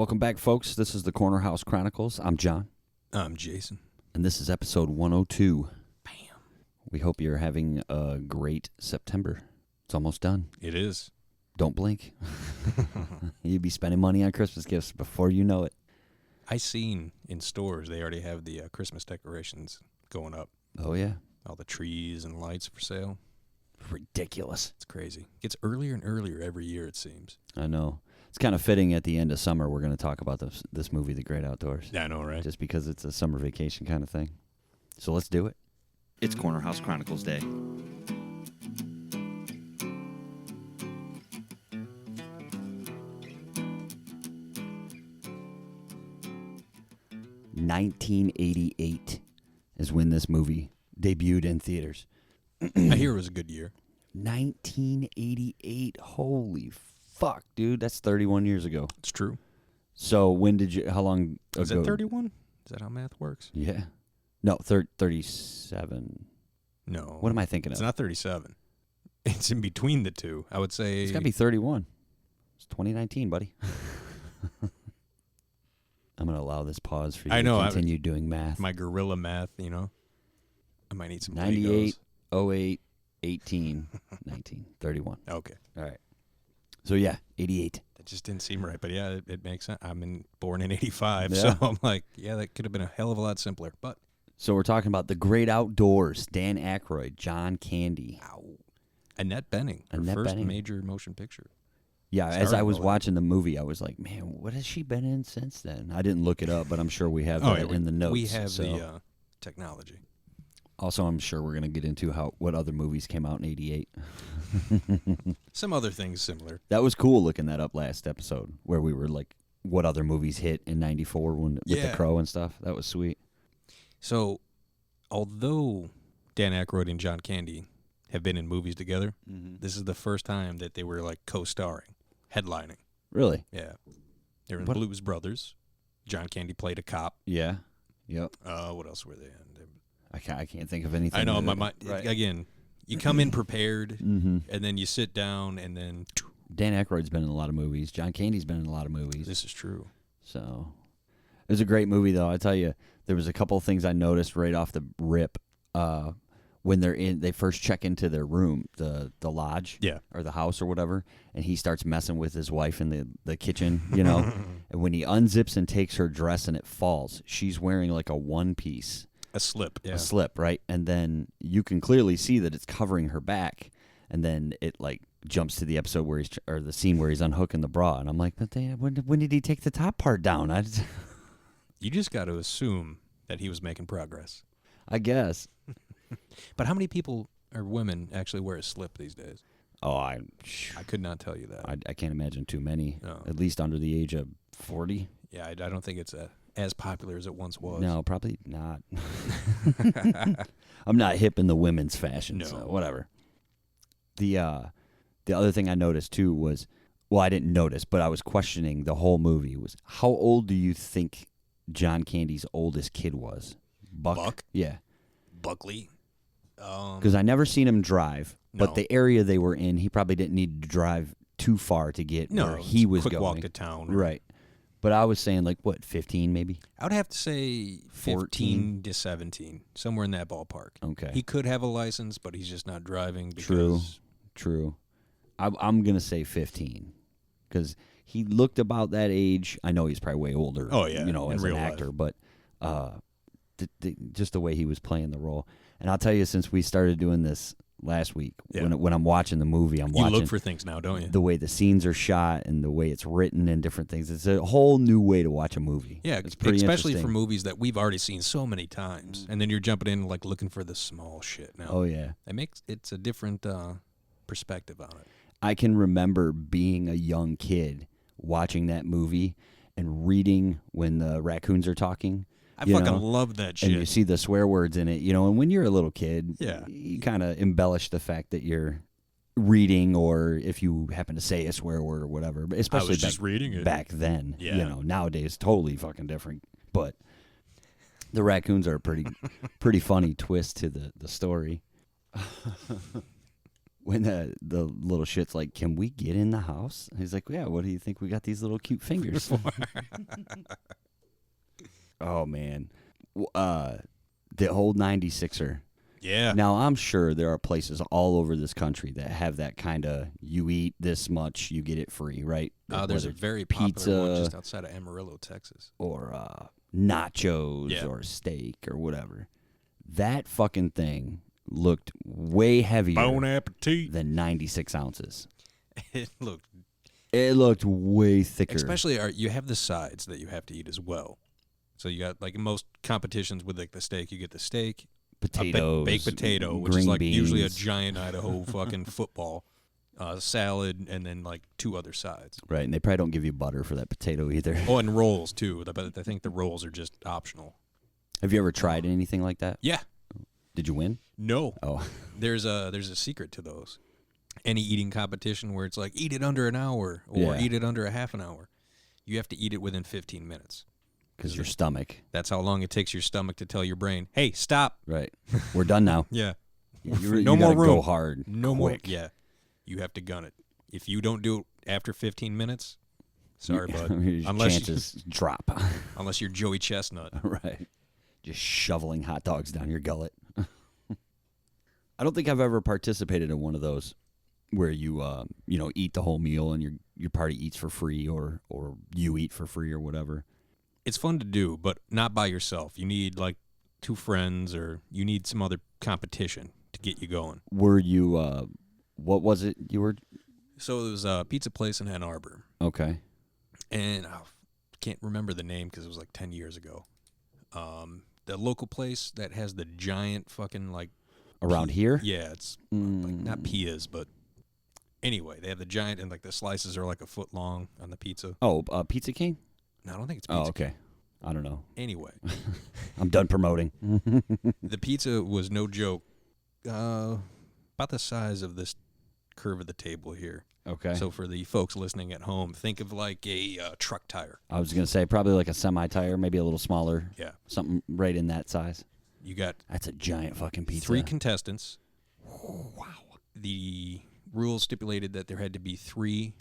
Welcome back, folks. This is the Corner House Chronicles. I'm John. I'm Jason. And this is episode 102. Bam. We hope you're having a great September. It's almost done. It is. Don't blink. You'll be spending money on Christmas gifts before you know it. I seen in stores they already have the Christmas decorations going up. Oh, yeah. All the trees and lights for sale. Ridiculous. It's crazy. It gets earlier and earlier every year, it seems. I know. It's kind of fitting at the end of summer we're going to talk about this movie, The Great Outdoors. Yeah, I know, right? Just because it's a summer vacation kind of thing. So let's do it. It's Corner House Chronicles Day. $1988 is when this movie debuted in theaters. I hear it was a good year. 1988. Holy fuck, dude. That's 31 years ago. It's true. So how long ago? Is that 31? Is that how math works? Yeah. No, 37. No. What am I thinking It's of? not 37. It's in between the two. I would say... It's got to be 31. It's 2019, buddy. I'm going to allow this pause for you to continue doing math. My gorilla math, you know. I might need some 98, 08, 18, 19, 31. Okay. All right. So, yeah, 88. That just didn't seem right, but yeah, it makes sense. I'm born in 85, Yeah. so I'm like, yeah, that could have been a hell of a lot simpler. But So we're talking about The Great Outdoors, Dan Aykroyd, John Candy. Annette Bening, her Annette first Bening. major motion picture. Yeah, as Starring I was all that. watching the movie, I was like, man, what has she been in since then? I didn't look it up, but I'm sure we have that in the notes. We have so. the technology. Also, I'm sure we're going to get into what other movies came out in 88. Some other things similar. That was cool looking that up last episode, where we were like, what other movies hit in 94 with The Crow and stuff. That was sweet. So, although Dan Aykroyd and John Candy have been in movies together, this is the first time that they were like co-starring, headlining. Really? Yeah. They were in Blues Brothers. John Candy played a cop. Yeah. Yep. What else were they in? I can't think of anything. I know, my mind. Right. Again, you come in prepared, Mhm. and then you sit down, and then... Dan Aykroyd's been in a lot of movies. John Candy's been in a lot of movies. This is true. So it was a great movie, though. I tell you, there was a couple of things I noticed right off the rip. When they first check into their room, the lodge, or the house or whatever, and he starts messing with his wife in the kitchen, you know. And when he unzips and takes her dress and it falls, she's wearing like a one piece. A slip, yeah. A slip, right? And then you can clearly see that it's covering her back. And then it like jumps to the episode where the scene where he's unhooking the bra, and I'm like, but when did he take the top part down? You just got to assume that he was making progress. I guess. But how many people or women actually wear a slip these days? Oh, I could not tell you that. I can't imagine too many. No. At least under the age of 40. Yeah, I don't think it's as popular as it once was. No, probably not. I'm not hip in the women's fashion, No. so whatever. The other thing I noticed too was, well, I didn't notice, but I was questioning the whole movie was, how old do you think John Candy's oldest kid was? Buck? Yeah. Buckley? Because I never seen him drive, No. but the area they were in, he probably didn't need to drive too far to get where he was quick going. walk to town. Right. But I was saying, like, what, 15 maybe? I would have to say 15 to 17, somewhere in that ballpark. Okay. He could have a license, but he's just not driving because... True. I'm going to say 15 because he looked about that age. I know he's probably way older, Oh, yeah, you know, in as an real actor, but just the way he was playing the role. And I'll tell you, since we started doing this last week, when I'm watching the movie, I'm watching... You look for things now, don't you? The way the scenes are shot and the way it's written and different things. It's a whole new way to watch a movie. Yeah, it's pretty especially for interesting. movies that we've already seen so many times, and then you're jumping in like looking for the small shit now. Oh, yeah. It's a different perspective on it. I can remember being a young kid watching that movie and reading when the raccoons are talking. I fucking love that shit. And you see the swear words in it, you know, and when you're a little kid, Yeah. you kind of embellish the fact that you're reading, or if you happen to say a swear word or whatever, but especially I was just reading it. back then. Yeah. You know, nowadays, totally fucking different. But the raccoons are a pretty funny twist to the story. when the little shit's like, "Can we get in the house?" He's like, "Yeah, what do you think? We got these little cute fingers." Oh, man. The old 96er. Yeah. Now, I'm sure there are places all over this country that have that kind of, you eat this much, you get it free, right? There's a very popular one just outside of Amarillo, Texas. Or nachos or steak or whatever. That fucking thing looked way heavier Bon appetit. than 96 ounces. It looked way thicker. Especially, you have the sides that you have to eat as well. So you got, like, in most competitions with, like, the steak, you get the steak, potatoes, baked potato, which is, like, beans. usually a giant Idaho fucking football, salad, and then, like, 2 other sides. Right, and they probably don't give you butter for that potato either. Oh, and rolls, too. But I think the rolls are just optional. Have you ever tried anything like that? Yeah. Did you win? No. Oh. There's a secret to those. Any eating competition where it's like, eat it under an hour or eat it under a half an hour, you have to eat it within 15 minutes. Because your stomach. That's how long it takes your stomach to tell your brain, hey, stop. Right. We're done now. Yeah. No more room. Go hard. No quick. more. Yeah. You have to gun it. If you don't do it after 15 minutes, sorry, bud. Unless chances drop. Unless you're Joey Chestnut. Right. Just shoveling hot dogs down your gullet. I don't think I've ever participated in one of those where you eat the whole meal and your party eats for free or you eat for free or whatever. It's fun to do, but not by yourself. You need, like, 2 friends or you need some other competition to get you going. Were you, what was it you were? So it was a pizza place in Ann Arbor. Okay. And I can't remember the name because it was like 10 years ago. The local place that has the giant fucking, like... Around here? Yeah, it's like, not pias, but... Anyway, they have the giant, and, like, the slices are like a foot long on the pizza. Oh, Pizza King? No, I don't think it's Pizza okay. King. I don't know. Anyway. I'm done promoting. The pizza was no joke. About the size of this curve of the table here. Okay. So for the folks listening at home, think of like a truck tire. I was going to say probably like a semi-tire, maybe a little smaller. Yeah. Something right in that size. You got... That's a giant fucking pizza. 3 contestants. Wow. The rules stipulated that there had to be 3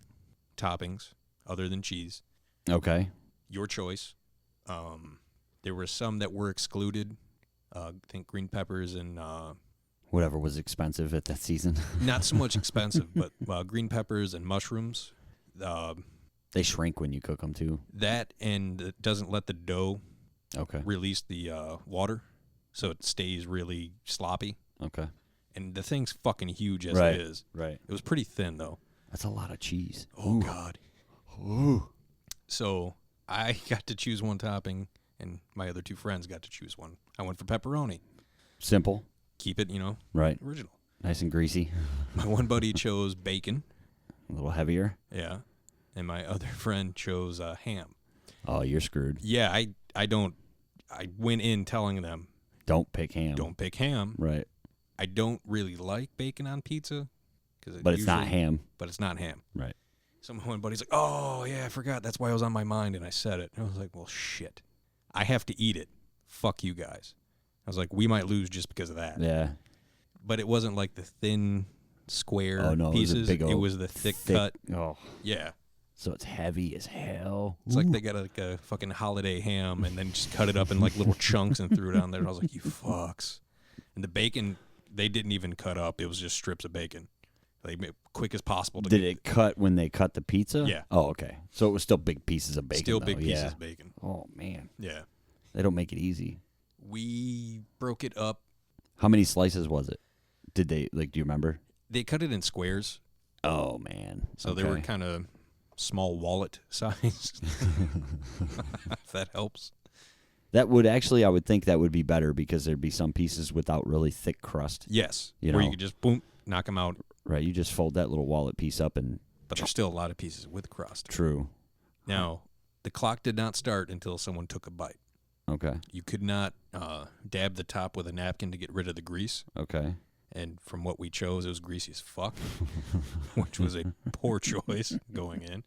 toppings other than cheese. Okay. Your choice. There were some that were excluded. I think green peppers and... whatever was expensive at that season. Not so much expensive, but green peppers and mushrooms. They shrink when you cook them, too. That, and it doesn't let the dough release the water, so it stays really sloppy. Okay. And the thing's fucking huge as right. it is. Right. It was pretty thin, though. That's a lot of cheese. Oh, Ooh. God. Ooh. So I got to choose one topping, and my other 2 friends got to choose one. I went for pepperoni. Simple. Keep it, right. original. Nice and greasy. My one buddy chose bacon. A little heavier. Yeah. And my other friend chose ham. Oh, you're screwed. Yeah, I went in telling them, don't pick ham. Don't pick ham. Right. I don't really like bacon on pizza. But it's not ham. But it's not ham. Right. So my one buddy's like, oh, yeah, I forgot. That's why it was on my mind, and I said it. And I was like, well, shit. I have to eat it. Fuck you guys. I was like, we might lose just because of that. Yeah. But it wasn't like the thin, square It pieces. was, a big it was the thick cut. Oh. Yeah. So it's heavy as hell. It's like they got like a fucking holiday ham and then just cut it up in like little chunks and threw it on there. And I was like, you fucks. And the bacon, they didn't even cut up. It was just strips of bacon. They made it quick as possible. Did it cut when they cut the pizza? Yeah. Oh, okay. So it was still big pieces of bacon. Still big pieces of bacon. Oh, man. Yeah. They don't make it easy. We broke it up. How many slices was it? Did they, do you remember? They cut it in squares. Oh, man. So they were kind of small wallet size. If that helps. That would actually, I would think that would be better because there'd be some pieces without really thick crust. Yes. Where you could just, boom, knock them out. Right. You just fold that little wallet piece up and... But there's still a lot of pieces with crust. True. Now, the clock did not start until someone took a bite. Okay. You could not dab the top with a napkin to get rid of the grease. Okay. And from what we chose, it was greasy as fuck, which was a poor choice going in.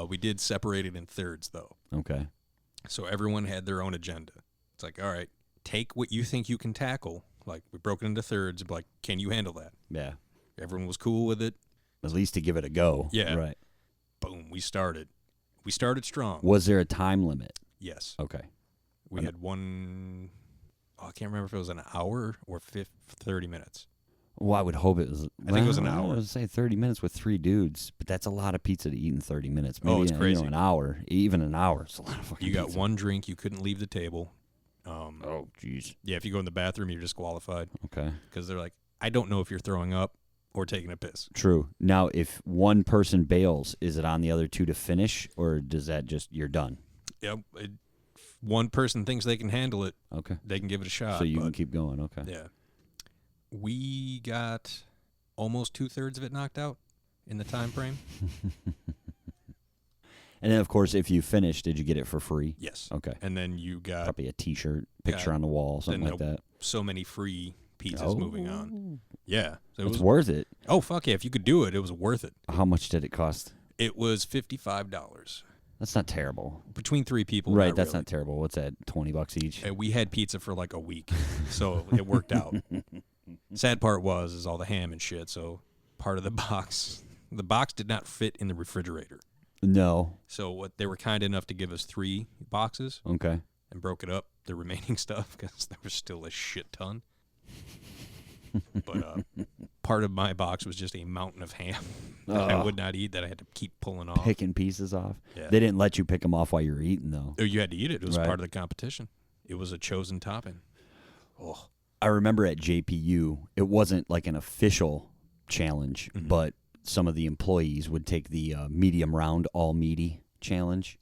We did separate it in thirds, though. Okay. So everyone had their own agenda. It's like, all right, take what you think you can tackle. Like, we broke it into thirds. Like, can you handle that? Yeah. Everyone was cool with it. At least to give it a go. Yeah. Right. Boom, we started. We started strong. Was there a time limit? Yes. Okay. We had one, I can't remember if it was an hour or 30 minutes. Well, I would hope it was. I think it was an hour. I would say 30 minutes with 3 dudes, but that's a lot of pizza to eat in 30 minutes. Maybe, it's crazy. An hour. Even an hour. It's a lot of fucking You got pizza. one drink. You couldn't leave the table. Oh, jeez. Yeah, if you go in the bathroom, you're disqualified. Okay. Because they're like, I don't know if you're throwing up or taking a piss. True. Now, if one person bails, is it on the other 2 to finish, or does that just, you're done? Yeah, one person thinks they can handle it. Okay. They can give it a shot. So you can keep going. Okay. Yeah. We got almost 2/3 of it knocked out in the time frame. And then, of course, if you finish, did you get it for free? Yes. Okay. And then you got Probably a T-shirt, picture on the wall, something like that. so many free pizzas moving on. Yeah. So It's worth it. Oh, fuck yeah. If you could do it, it was worth it. How much did it cost? It was $55. That's not terrible. Between 3 people. Right, that's really. not terrible. What's that, $20 each? And we had pizza for like a week, so it worked out. Sad part is all the ham and shit, so part of the box did not fit in the refrigerator. No. So what they were kind enough to give us 3 boxes. Okay. And broke it up, the remaining stuff, because there was still a shit ton. But part of my box was just a mountain of ham that I would not eat, that I had to keep pulling off. Picking pieces off. Yeah. They didn't let you pick them off while you were eating, though. Oh, you had to eat it. It was Right. part of the competition. It was a chosen topping. Oh. I remember at JPU, it wasn't like an official challenge, but some of the employees would take the medium round all meaty challenge,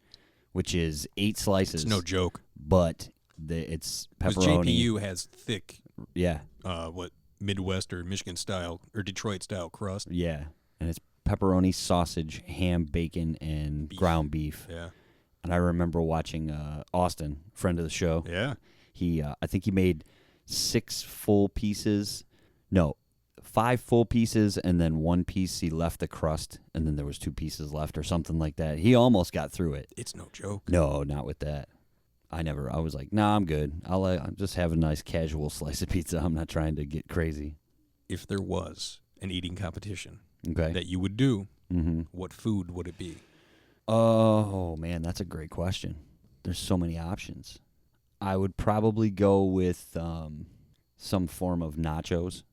which is 8 slices. It's no joke. But it's Because pepperoni. JPU has thick, Yeah. Midwest or Michigan style or Detroit style crust. Yeah. And it's pepperoni, sausage, ham, bacon, and ground beef. Yeah. And I remember watching Austin, friend of the show. Yeah. He, I think he made 6 full pieces. No, 5 full pieces, and then 1 piece he left the crust, and then there was 2 pieces left or something like that. He almost got through it. It's no joke. No, not with that. I was like, nah, I'm good. I'll just have a nice casual slice of pizza. I'm not trying to get crazy. If there was an eating competition Okay. that you would do, what food would it be? Oh, man, that's a great question. There's so many options. I would probably go with some form of nachos.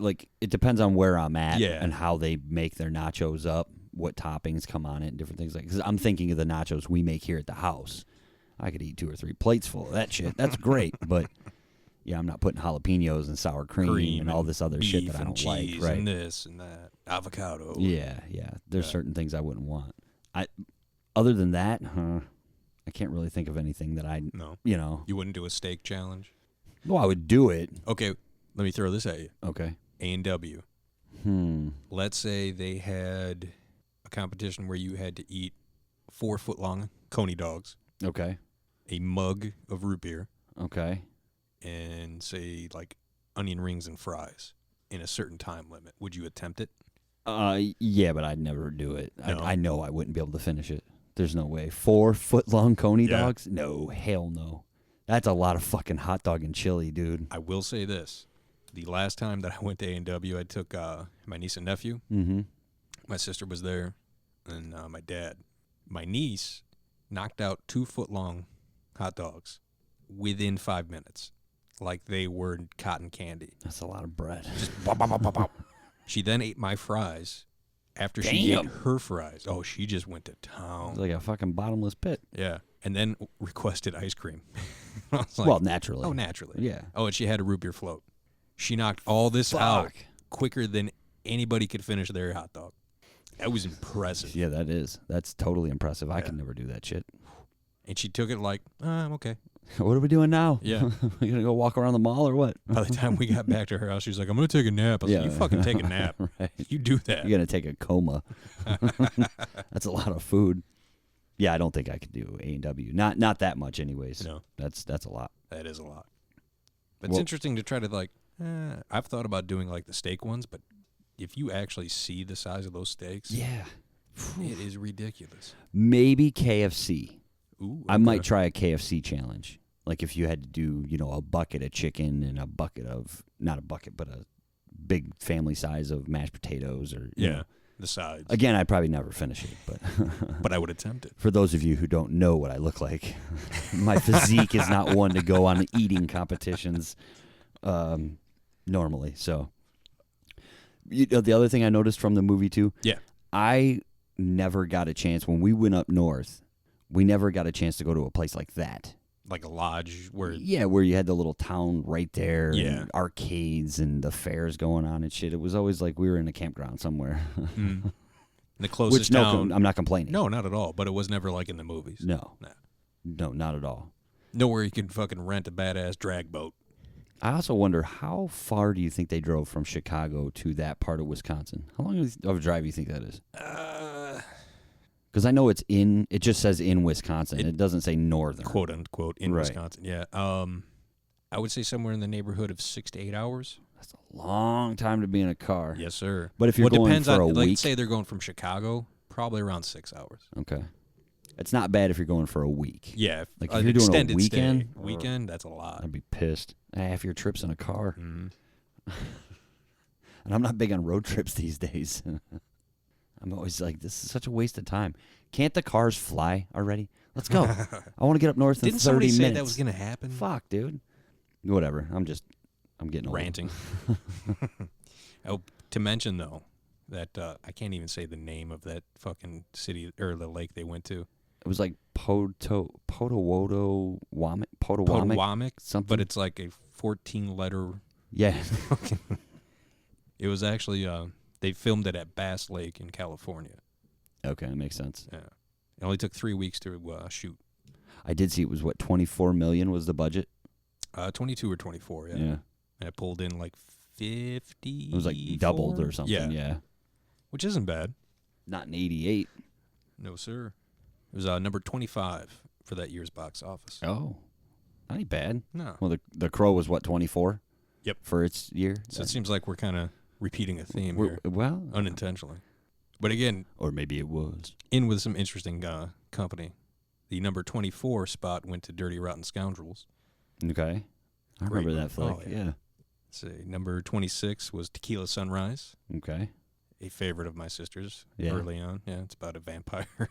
Like, it depends on where I'm at and how they make their nachos up, what toppings come on it, and different things like that. Because I'm thinking of the nachos we make here at the house. I could eat 2 or 3 plates full of that shit. That's great, but yeah, I'm not putting jalapenos and sour cream and all this other shit that I don't like. Right? And this and that, avocado. Yeah. There's certain things I wouldn't want. Other than that, I can't really think of anything that You wouldn't do a steak challenge? Well, I would do it. Okay, let me throw this at you. Okay. A&W. Let's say they had a competition where you had to eat 4-foot-long coney dogs. Okay. A mug of root beer. Okay. And say like onion rings and fries in a certain time limit. Would you attempt it? Yeah, but I'd never do it. No. I know I wouldn't be able to finish it. There's no way. 4-foot-long coney dogs? No, hell no. That's a lot of fucking hot dog and chili, dude. I will say this. The last time that I went to A&W, I took my niece and nephew. Mm-hmm. My sister was there, and my dad. My niece knocked out 2-foot-long hot dogs within 5 minutes, like they were cotton candy. That's a lot of bread. Just bop, bop, bop, bop, bop. She then ate my fries. After she ate her fries, she just went to town. It's like a fucking bottomless pit. Yeah, and then requested ice cream. I was like, well, naturally. Oh, naturally. Yeah. Oh, and she had a root beer float. She knocked all this out quicker than anybody could finish their hot dog. That was impressive. Yeah, that is. That's totally impressive. I could never do that shit. And she took it like, I'm okay. What are we doing now? Yeah. We gonna go walk around the mall or what? By the time we got back to her house, she was like, I'm going to take a nap. I was like, you fucking take a nap. Right. You do that. You're going to take a coma. That's a lot of food. Yeah, I don't think I could do A&W. Not that much anyways. No. That's a lot. That is a lot. But it's interesting to try to like, I've thought about doing like the steak ones, but if you actually see the size of those steaks, yeah, it is ridiculous. Maybe KFC. Ooh, okay. I might try a KFC challenge. Like if you had to do, a bucket of chicken and a bucket of, not a bucket, but a big family size of mashed potatoes or you know. The sides. Again, I'd probably never finish it, but but I would attempt it. For those of you who don't know what I look like, my physique is not one to go on eating competitions normally. So, the other thing I noticed from the movie too, I never got a chance when we went up north. We never got a chance to go to a place like that. Like a lodge where you had the little town right there, and arcades and the fairs going on and shit. It was always like we were in a campground somewhere. The closest town. I'm not complaining. No, not at all. But it was never like in the movies. No, not at all. Nowhere you can fucking rent a badass drag boat. I also wonder how far do you think they drove from Chicago to that part of Wisconsin? How long of a drive do you think that is? Because I know it just says in Wisconsin. It doesn't say northern. Quote unquote in Wisconsin. Yeah. I would say somewhere in the neighborhood of 6 to 8 hours. That's a long time to be in a car. Yes, sir. But if you're going for a week. Like, say they're going from Chicago, probably around 6 hours. Okay. It's not bad if you're going for a week. Yeah. Like if you're doing a weekend. Weekend, that's a lot. I'd be pissed. Half your trip's in a car. Mm-hmm. And I'm not big on road trips these days. I'm always like, this is such a waste of time. Can't the cars fly already? Let's go. I want to get up north in 30 minutes. Didn't somebody say that was going to happen? Fuck, dude. Whatever. I'm getting old. Ranting. To mention, though, that I can't even say the name of that fucking city or the lake they went to. It was like Potawatomi, something. But it's like a 14-letter. Yeah. It was actually, they filmed it at Bass Lake in California. Okay, that makes sense. Yeah. It only took 3 weeks to shoot. I did see it was, $24 million was the budget? 22 or 24, yeah. And it pulled in like 50. It was like doubled or something, yeah. Which isn't bad. Not in 88. No, sir. It was number 25 for that year's box office. Oh, not any bad. No. Well, the Crow was 24? Yep. For its year? So it seems like we're kind of repeating a theme here. Well. Unintentionally. But again. Or maybe it was. In with some interesting company. The number 24 spot went to Dirty Rotten Scoundrels. Okay. I remember that flick. Oh, yeah. Let's see. Number 26 was Tequila Sunrise. Okay. A favorite of my sister's early on. Yeah, it's about a vampire.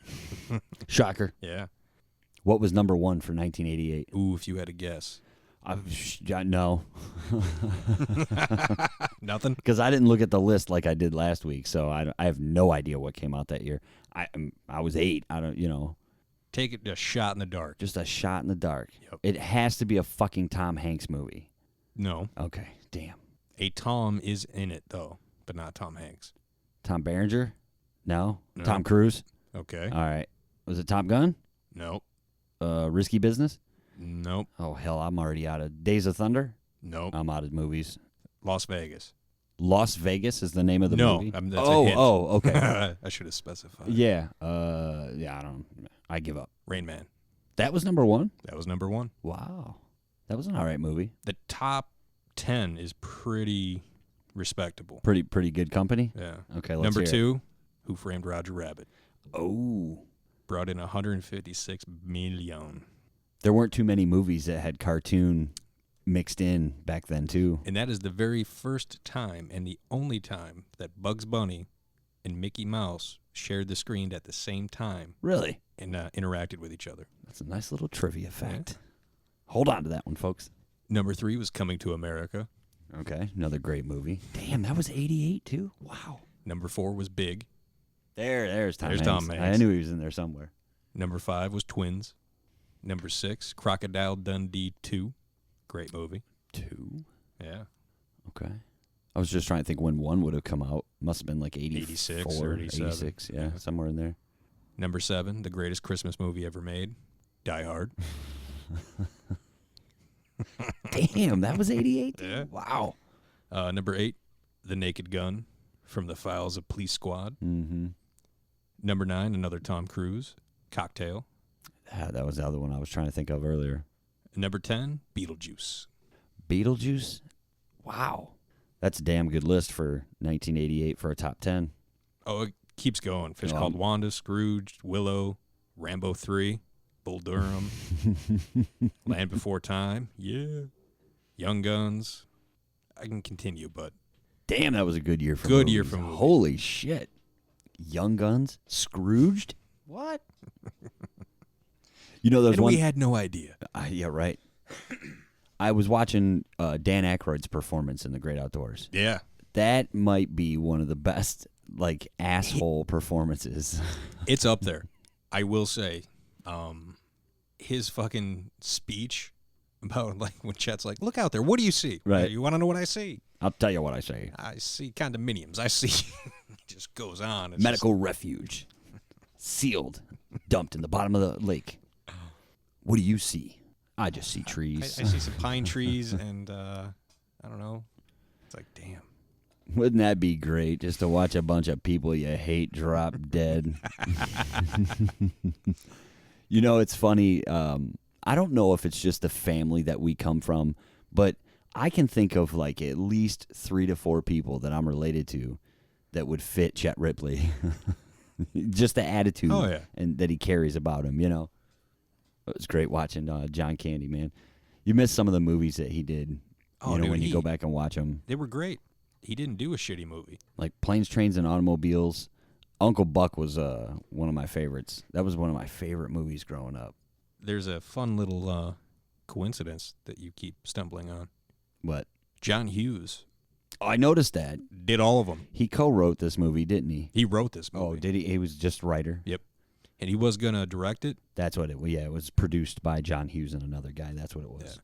Shocker. Yeah. What was number 1 for 1988? Ooh, if you had a guess. No. Nothing? Because I didn't look at the list like I did last week, so I have no idea what came out that year. I was 8. I don't. Take it a shot in the dark. Just a shot in the dark. Yep. It has to be a fucking Tom Hanks movie. No. Okay, damn. A Tom is in it, though, but not Tom Hanks. Tom Berenger? No. Tom Cruise? Okay. All right. Was it Top Gun? Nope. Risky Business? Nope. Oh, hell, I'm already out of Days of Thunder? Nope. I'm out of movies. Las Vegas. Las Vegas is the name of the movie? No, that's a hint. Oh, okay. I should have specified. Yeah. I give up. Rain Man. That was number 1? That was number 1. Wow. That was an all right movie. The top 10 is pretty respectable. Pretty good company? Yeah. Okay, let's Number hear 2, Who Framed Roger Rabbit. Oh. Brought in $156 million. There weren't too many movies that had cartoon mixed in back then, too. And that is the very first time and the only time that Bugs Bunny and Mickey Mouse shared the screen at the same time. Really? And interacted with each other. That's a nice little trivia fact. Yeah. Hold on to that one, folks. Number 3 was Coming to America. Okay, another great movie. Damn, that was 88, too? Wow. Number 4 was Big. There's Tom Hanks. Tom Hanks. I knew he was in there somewhere. Number 5 was Twins. Number 6, Crocodile Dundee 2. Great movie. 2? Yeah. Okay. I was just trying to think when 1 would have come out. Must have been like 86 or 86, yeah, somewhere in there. Number 7, the greatest Christmas movie ever made, Die Hard. Damn, that was 88? Yeah. Wow. Number 8, The Naked Gun, From the Files of Police Squad. Mm-hmm. Number 9, another Tom Cruise, Cocktail. That was the other one I was trying to think of earlier. Number 10, Beetlejuice. Beetlejuice? Wow. That's a damn good list for 1988 for a top 10. Oh, it keeps going. Fish Called Wanda, Scrooge, Willow, Rambo 3, Bull Durham, Land Before Time, yeah, Young Guns. I can continue, but Damn, that was a good year for Good movies. year for movies. Holy shit. Young Guns, Scrooged. What? You know, there's And one. we had no idea. Yeah, right. I was watching Dan Aykroyd's performance in The Great Outdoors. Yeah. That might be one of the best, like, asshole performances. It's up there. I will say, his fucking speech about, like, when Chet's like, look out there. What do you see? Right. You want to know what I see? I'll tell you what I say. I see condominiums. I see. It just goes on. It's Medical refuge. Sealed. Dumped in the bottom of the lake. What do you see? I just see trees. I see some pine trees and, I don't know. It's like, damn. Wouldn't that be great just to watch a bunch of people you hate drop dead? You know, it's funny. I don't know if it's just the family that we come from, but I can think of like at least 3 to 4 people that I'm related to that would fit Chet Ripley. Just the attitude and that he carries about him, you know. It was great watching John Candy, man. You miss some of the movies that he did, when you go back and watch them. They were great. He didn't do a shitty movie. Like Planes, Trains, and Automobiles. Uncle Buck was one of my favorites. That was one of my favorite movies growing up. There's a fun little coincidence that you keep stumbling on. What? John Hughes. Oh, I noticed that. Did all of them. He co-wrote this movie, didn't he? He wrote this movie. Oh, did he? He was just writer? Yep. And he was going to direct it. That's what it was. Yeah, it was produced by John Hughes and another guy. That's what it was. Yeah.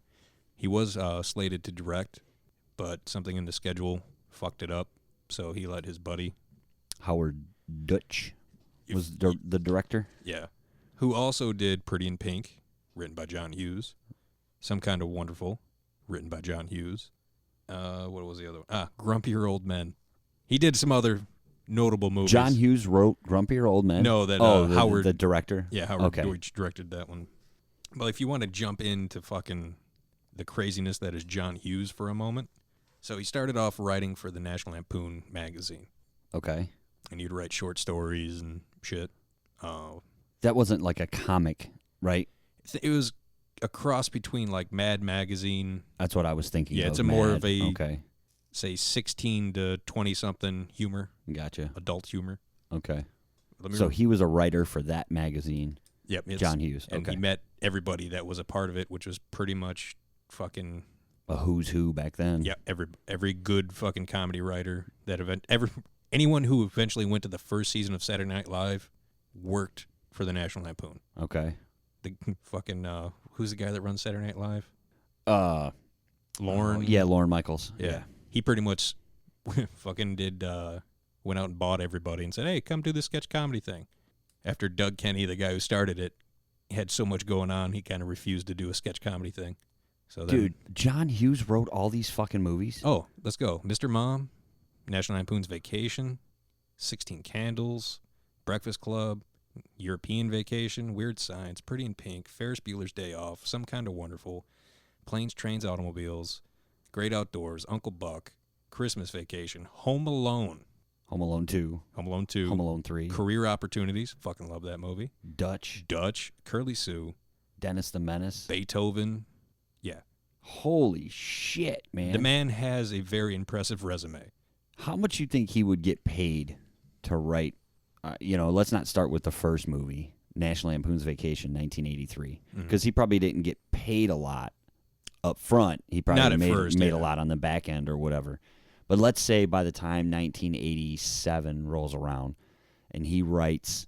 He was slated to direct, but something in the schedule fucked it up, so he let his buddy Howard Dutch was the director. Yeah. Who also did Pretty in Pink, written by John Hughes. Some Kind of Wonderful, written by John Hughes. What was the other one? Grumpier Old Men. He did some other notable movies. John Hughes wrote Grumpier Old Men? No, that Howard, the director? Yeah, Howard Deutsch directed that one. But if you want to jump into fucking the craziness that is John Hughes for a moment. So he started off writing for the National Lampoon magazine. Okay. And he'd write short stories and shit. That wasn't like a comic, right? It was a cross between like Mad Magazine. That's what I was thinking. Yeah, of, it's a Mad. more of a, say 16 to 20-something humor. Gotcha. Adult humor. Okay. So he was a writer for that magazine. Yep. John Hughes. And he met everybody that was a part of it, which was pretty much fucking a who's who back then. Yeah, every good fucking comedy writer that anyone who eventually went to the first season of Saturday Night Live worked for the National Lampoon. Okay. The fucking who's the guy that runs Saturday Night Live? Lorne. Yeah, Lorne Michaels. Yeah. He pretty much fucking went out and bought everybody and said, "Hey, come do this sketch comedy thing." After Doug Kenny, the guy who started it, had so much going on, he kind of refused to do a sketch comedy thing. So dude, John Hughes wrote all these fucking movies? Oh, let's go. Mr. Mom, National Lampoon's Vacation, 16 Candles, Breakfast Club, European Vacation, Weird Science, Pretty in Pink, Ferris Bueller's Day Off, Some Kind of Wonderful, Planes, Trains, Automobiles, Great Outdoors, Uncle Buck, Christmas Vacation, Home Alone. Home Alone 2. Home Alone 2. Home Alone 3. Career Opportunities. Fucking love that movie. Dutch. Curly Sue. Dennis the Menace. Beethoven. Yeah. Holy shit, man. The man has a very impressive resume. How much you think he would get paid to write, let's not start with the first movie, National Lampoon's Vacation, 1983, because he probably didn't get paid a lot up front. He probably made a lot on the back end or whatever. But let's say by the time 1987 rolls around and he writes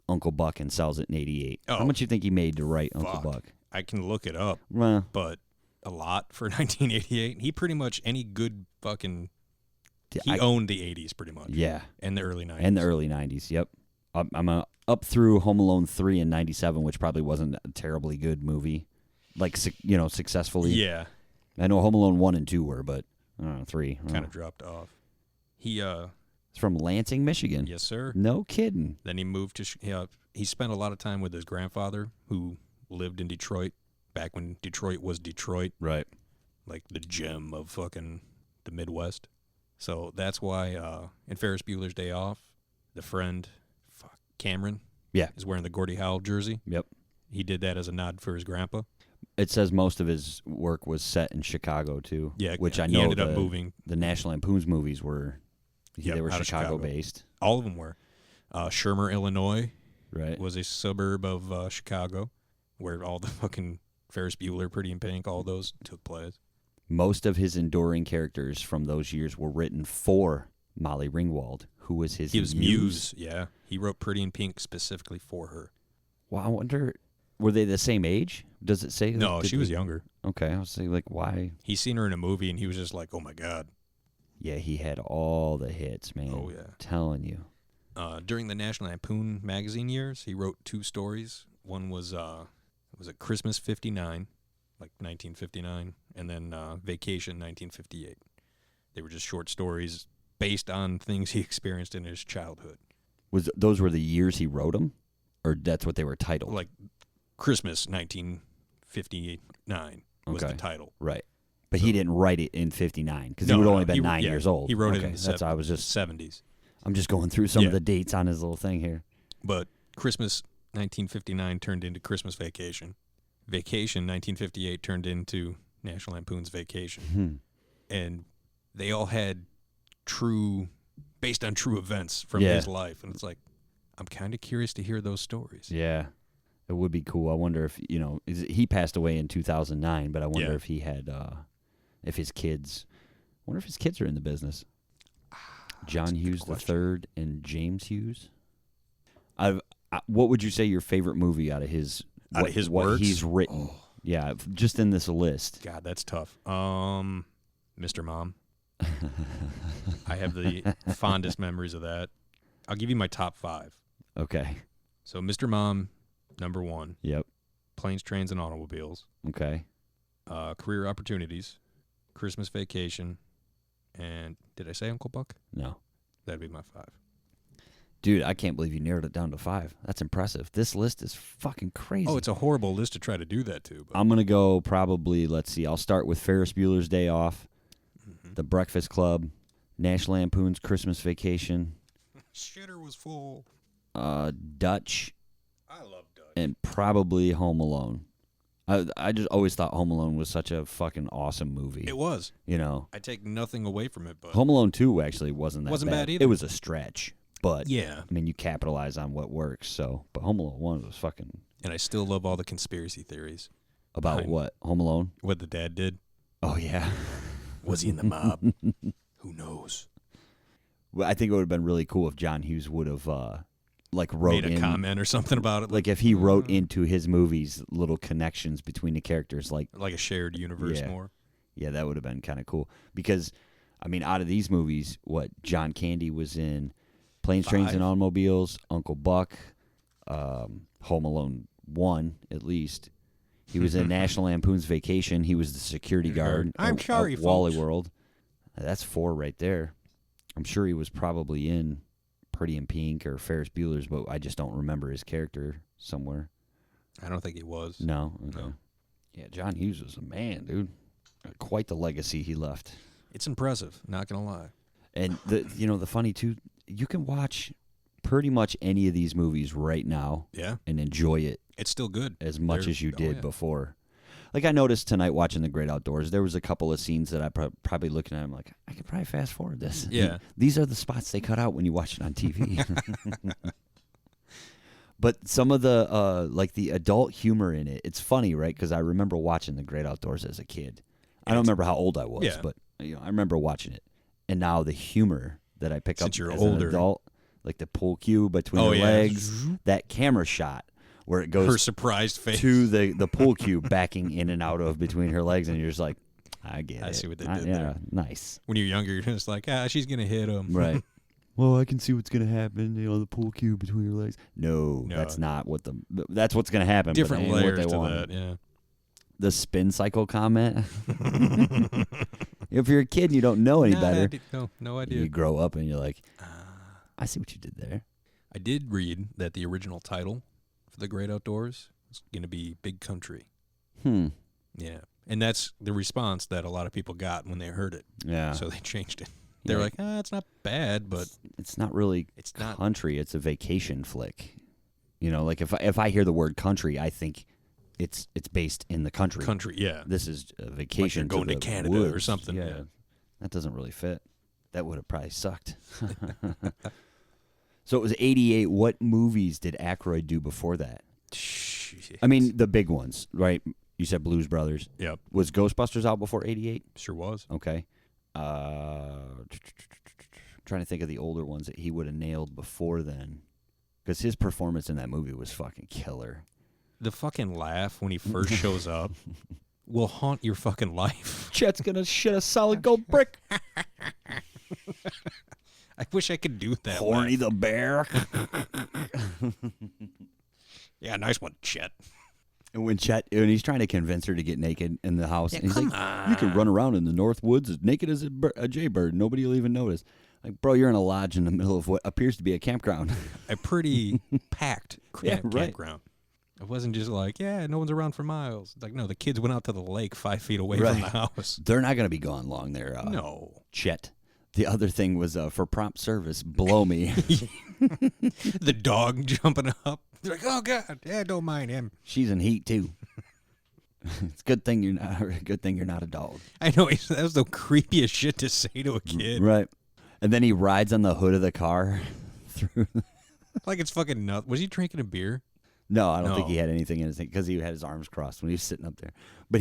Uncle Buck and sells it in 88, how much you think he made to write Uncle Buck? I can look it up, but a lot for 1988. He pretty much, any good fucking, he owned the 80s pretty much. Yeah. And the early 90s. And the early 90s, yep. I'm up through Home Alone 3 in 97, which probably wasn't a terribly good movie, like, successfully. Yeah. I know Home Alone 1 and 2 were, but 3. Kind of dropped off. It's from Lansing, Michigan. Yes, sir. No kidding. Then he moved to, he spent a lot of time with his grandfather, who lived in Detroit back when Detroit was Detroit. Right. Like the gem of fucking the Midwest. So that's why in Ferris Bueller's Day Off, the friend, Cameron, is wearing the Gordie Howe jersey. Yep. He did that as a nod for his grandpa. It says most of his work was set in Chicago too. Yeah, which I he know ended up moving. The National Lampoon's movies were they were Chicago based. All of them were. Shermer, Illinois, right, was a suburb of Chicago, where all the fucking Ferris Bueller, Pretty in Pink, all those took place. Most of his enduring characters from those years were written for Molly Ringwald, who was his muse. Yeah, he wrote Pretty in Pink specifically for her. Well, I wonder, were they the same age? Does it say? No, she was younger. Okay, I was saying, like, why? He seen her in a movie, and he was just like, oh, my God. Yeah, he had all the hits, man. Oh, yeah. I'm telling you. During the National Lampoon magazine years, he wrote 2 stories. One was it Christmas 59, like 1959, and then Vacation 1958. They were just short stories based on things he experienced in his childhood. Those were the years he wrote them? Or that's what they were titled? Like Christmas 1959 was the title. Right. But he didn't write it in 59 because he would only been 9 years old. He wrote it in the 70s. I'm just going through some of the dates on his little thing here. But Christmas 1959 turned into Christmas Vacation. Vacation 1958 turned into National Lampoon's Vacation. And they all had based on true events from his life. And it's like, I'm kind of curious to hear those stories. Yeah. It would be cool. I wonder if, he passed away in 2009, but I wonder if he had, if his kids are in the business. John Hughes III and James Hughes. What would you say your favorite movie out of his works? What he's written? Oh. Yeah, just in this list. God, that's tough. Mr. Mom. I have the fondest memories of that. I'll give you my top 5. Okay. So Mr. Mom, number 1. Yep. Planes, Trains, and Automobiles. Okay. Career Opportunities, Christmas Vacation, and did I say Uncle Buck? No. That'd be my 5. Dude, I can't believe you narrowed it down to 5. That's impressive. This list is fucking crazy. Oh, it's a horrible list to try to do that to. But. I'm going to go probably, let's see, I'll start with Ferris Bueller's Day Off, The Breakfast Club, National Lampoon's Christmas Vacation. Shitter was full. Dutch. I love Dutch. And probably Home Alone. I just always thought Home Alone was such a fucking awesome movie. It was. I take nothing away from it, but Home Alone 2 actually wasn't bad either. It was a stretch. But, yeah. I mean, you capitalize on what works. So, but Home Alone 1 was fucking... And I still love all the conspiracy theories. About what? Home Alone? What the dad did. Oh, yeah. Was he in the mob? Who knows? Well, I think it would have been really cool if John Hughes would have, made a comment or something about it. Like if he wrote into his movies little connections between the characters. Like a shared universe more. Yeah, that would have been kind of cool. Because, I mean, out of these movies, John Candy was in... Planes, Trains, and Automobiles, Uncle Buck, Home Alone 1, at least. He was in National Lampoon's Vacation. He was the security guard at Wally World. That's 4 right there. I'm sure he was probably in Pretty in Pink or Ferris Bueller's, but I just don't remember his character somewhere. I don't think he was. No? Okay. No. Yeah, John Hughes was a man, dude. Quite the legacy he left. It's impressive, not going to lie. And, the funny, too, you can watch pretty much any of these movies right now and enjoy it. It's still good. As much as you did before. Like I noticed tonight watching The Great Outdoors, there was a couple of scenes that I probably looking at, I'm like, I could probably fast forward this. Yeah. These are the spots they cut out when you watch it on TV. But some of the, the adult humor in it, it's funny, right? Because I remember watching The Great Outdoors as a kid. I don't remember how old I was, but I remember watching it. And now the humor that I pick up as an adult, like the pull cue between her legs, that camera shot where it goes her surprised face to the pull cue backing in and out of between her legs, and you're just like, I get it. I see what they did there. Nice. When you're younger, you're just like, she's going to hit him. Right. Well, I can see what's going to happen, the pull cue between her legs. No, that's not what that's what's going to happen. Different but layers what they to wanted. that, yeah. The spin cycle comment. If you're a kid and you don't know any better. No idea. You grow up and you're like, I see what you did there. I did read that the original title for The Great Outdoors is going to be Big Country. Yeah. And that's the response that a lot of people got when they heard it. Yeah. So they changed it. They're like, it's not bad, but... It's not really country. It's a vacation flick. Like if I hear the word country, I think it's based in the country. Yeah. This is a vacation. Like you're going to Canada woods. or something. Yeah. That doesn't really fit. That would have probably sucked. So it was 88. What movies did Aykroyd do before that? Shit. I mean, the big ones, right? You said Blues Brothers. Yep. Was Ghostbusters out before 88? Sure was. Okay. Trying to think of the older ones that he would have nailed before then. Because his performance in that movie was fucking killer. The fucking laugh when he first shows up will haunt your fucking life. Chet's going to shit a solid gold brick. I wish I could do that. Horny the bear. Yeah, nice one, Chet. And when he's trying to convince her to get naked in the house, Yeah, and he's come like, on. "You can run around in the North Woods as naked as a jaybird. Nobody will even notice." Like, bro, you're in a lodge in the middle of what appears to be a campground. A pretty packed Yeah, right. campground. It wasn't just like, yeah, no one's around for miles. It's like, no, the kids went out to the lake 5 feet away Right. from the house. They're not going to be gone long there. No. Chet. The other thing was for prompt service, blow me. The dog jumping up. They're like, oh, God, yeah, don't mind him. She's in heat, too. It's a good thing you're not a dog. I know, that was the creepiest shit to say to a kid. Right. And then he rides on the hood of the car through. Like it's fucking nuts. Was he drinking a beer? No, I don't think No. he had anything in his thing because he had his arms crossed when he was sitting up there. But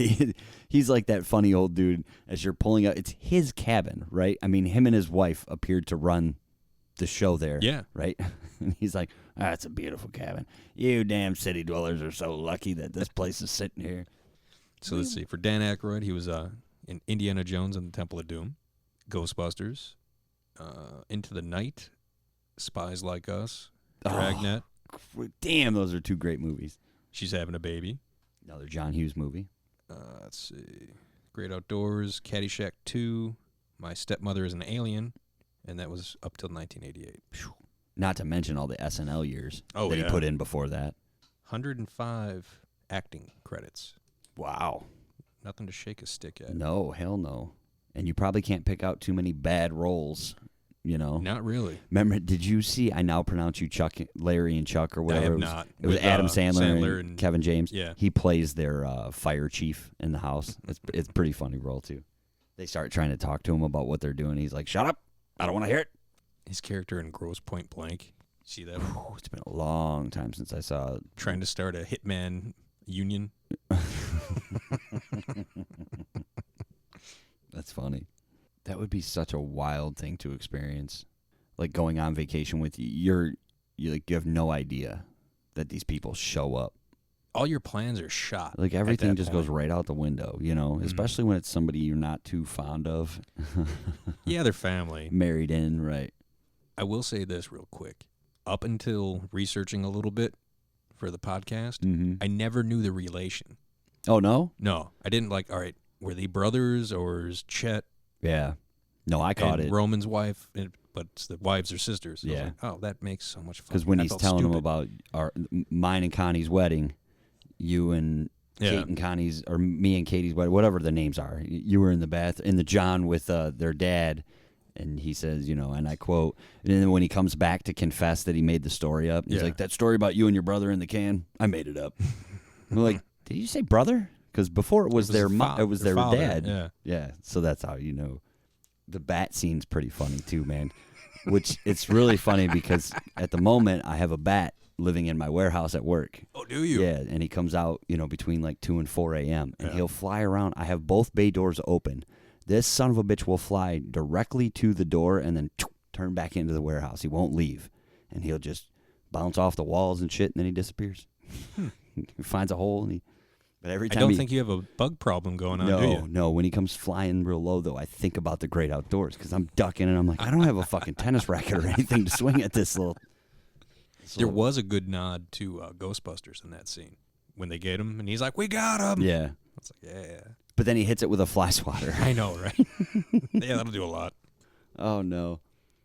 he's like that funny old dude as you're pulling up. It's his cabin, right? I mean, him and his wife appeared to run the show there. Yeah. Right? And he's like, it's a beautiful cabin. You damn city dwellers are so lucky that this place is sitting here. So let's see. For Dan Aykroyd, he was in Indiana Jones and the Temple of Doom, Ghostbusters, Into the Night, Spies Like Us, Dragnet. Damn, those are two great movies. She's Having a Baby. Another John Hughes movie. Let's see. Great Outdoors, Caddyshack 2, My Stepmother is an Alien, and that was up till 1988. Not to mention all the SNL years that he yeah. put in before that. 105 acting credits. Wow. Nothing to shake a stick at. No, hell no. And you probably can't pick out too many bad roles, you know. Not really. Remember, did you see I Now Pronounce You Chuck, Larry and Chuck, or whatever? I have it was, not. It was With, Adam Sandler Sandler and and Kevin James. Yeah. He plays their fire chief in the house. It's a pretty funny role, too. They start trying to talk to him about what they're doing. He's like, shut up. I don't want to hear it. His character in Gross Point Blank. See that? It's been a long time since I saw it. Trying to start a hitman union. That's funny. That would be such a wild thing to experience. Like going on vacation with you. You have no idea that these people show up. All your plans are shot. Like everything at that just point. goes right out the window, you know, especially when it's somebody you're not too fond of. Yeah, they're family. Married in, right. I will say this real quick. Up until researching a little bit for the podcast, I never knew the relation. Oh, no? No, I didn't all right, were they brothers or is Chet Yeah. No, I caught and it. Roman's wife, but the wives are sisters. So I was Yeah. like, oh, that makes so much fun. Because when I he's felt telling him stupid. about mine and Connie's wedding, you and Kate and Connie's, or me and Katie's wedding, whatever the names are, you were in the John with their dad, and he says, you know, and I quote, and then when he comes back to confess that he made the story up, he's like, that story about you and your brother in the can, I made it up. I'm like, did you say brother? Because before it was their father, dad. Yeah. So that's how you know. The bat scene's pretty funny too, man. Which it's really funny because at the moment I have a bat living in my warehouse at work. Oh, do you? Yeah, and he comes out, you know, between like 2 and 4 a.m. and he'll fly around. I have both bay doors open. This son of a bitch will fly directly to the door and then turn back into the warehouse. He won't leave, and he'll just bounce off the walls and shit, and then he disappears. He finds a hole, and But every time I don't think you have a bug problem going on, do you? No. When he comes flying real low, though, I think about the great outdoors because I'm ducking and I'm like, I don't have a fucking tennis racket or anything to swing at this little. There was a good nod to Ghostbusters in that scene when they get him, and he's like, "We got him." Yeah. It's like, yeah. But then he hits it with a fly swatter. I know, right? Yeah, that'll do a lot. Oh no.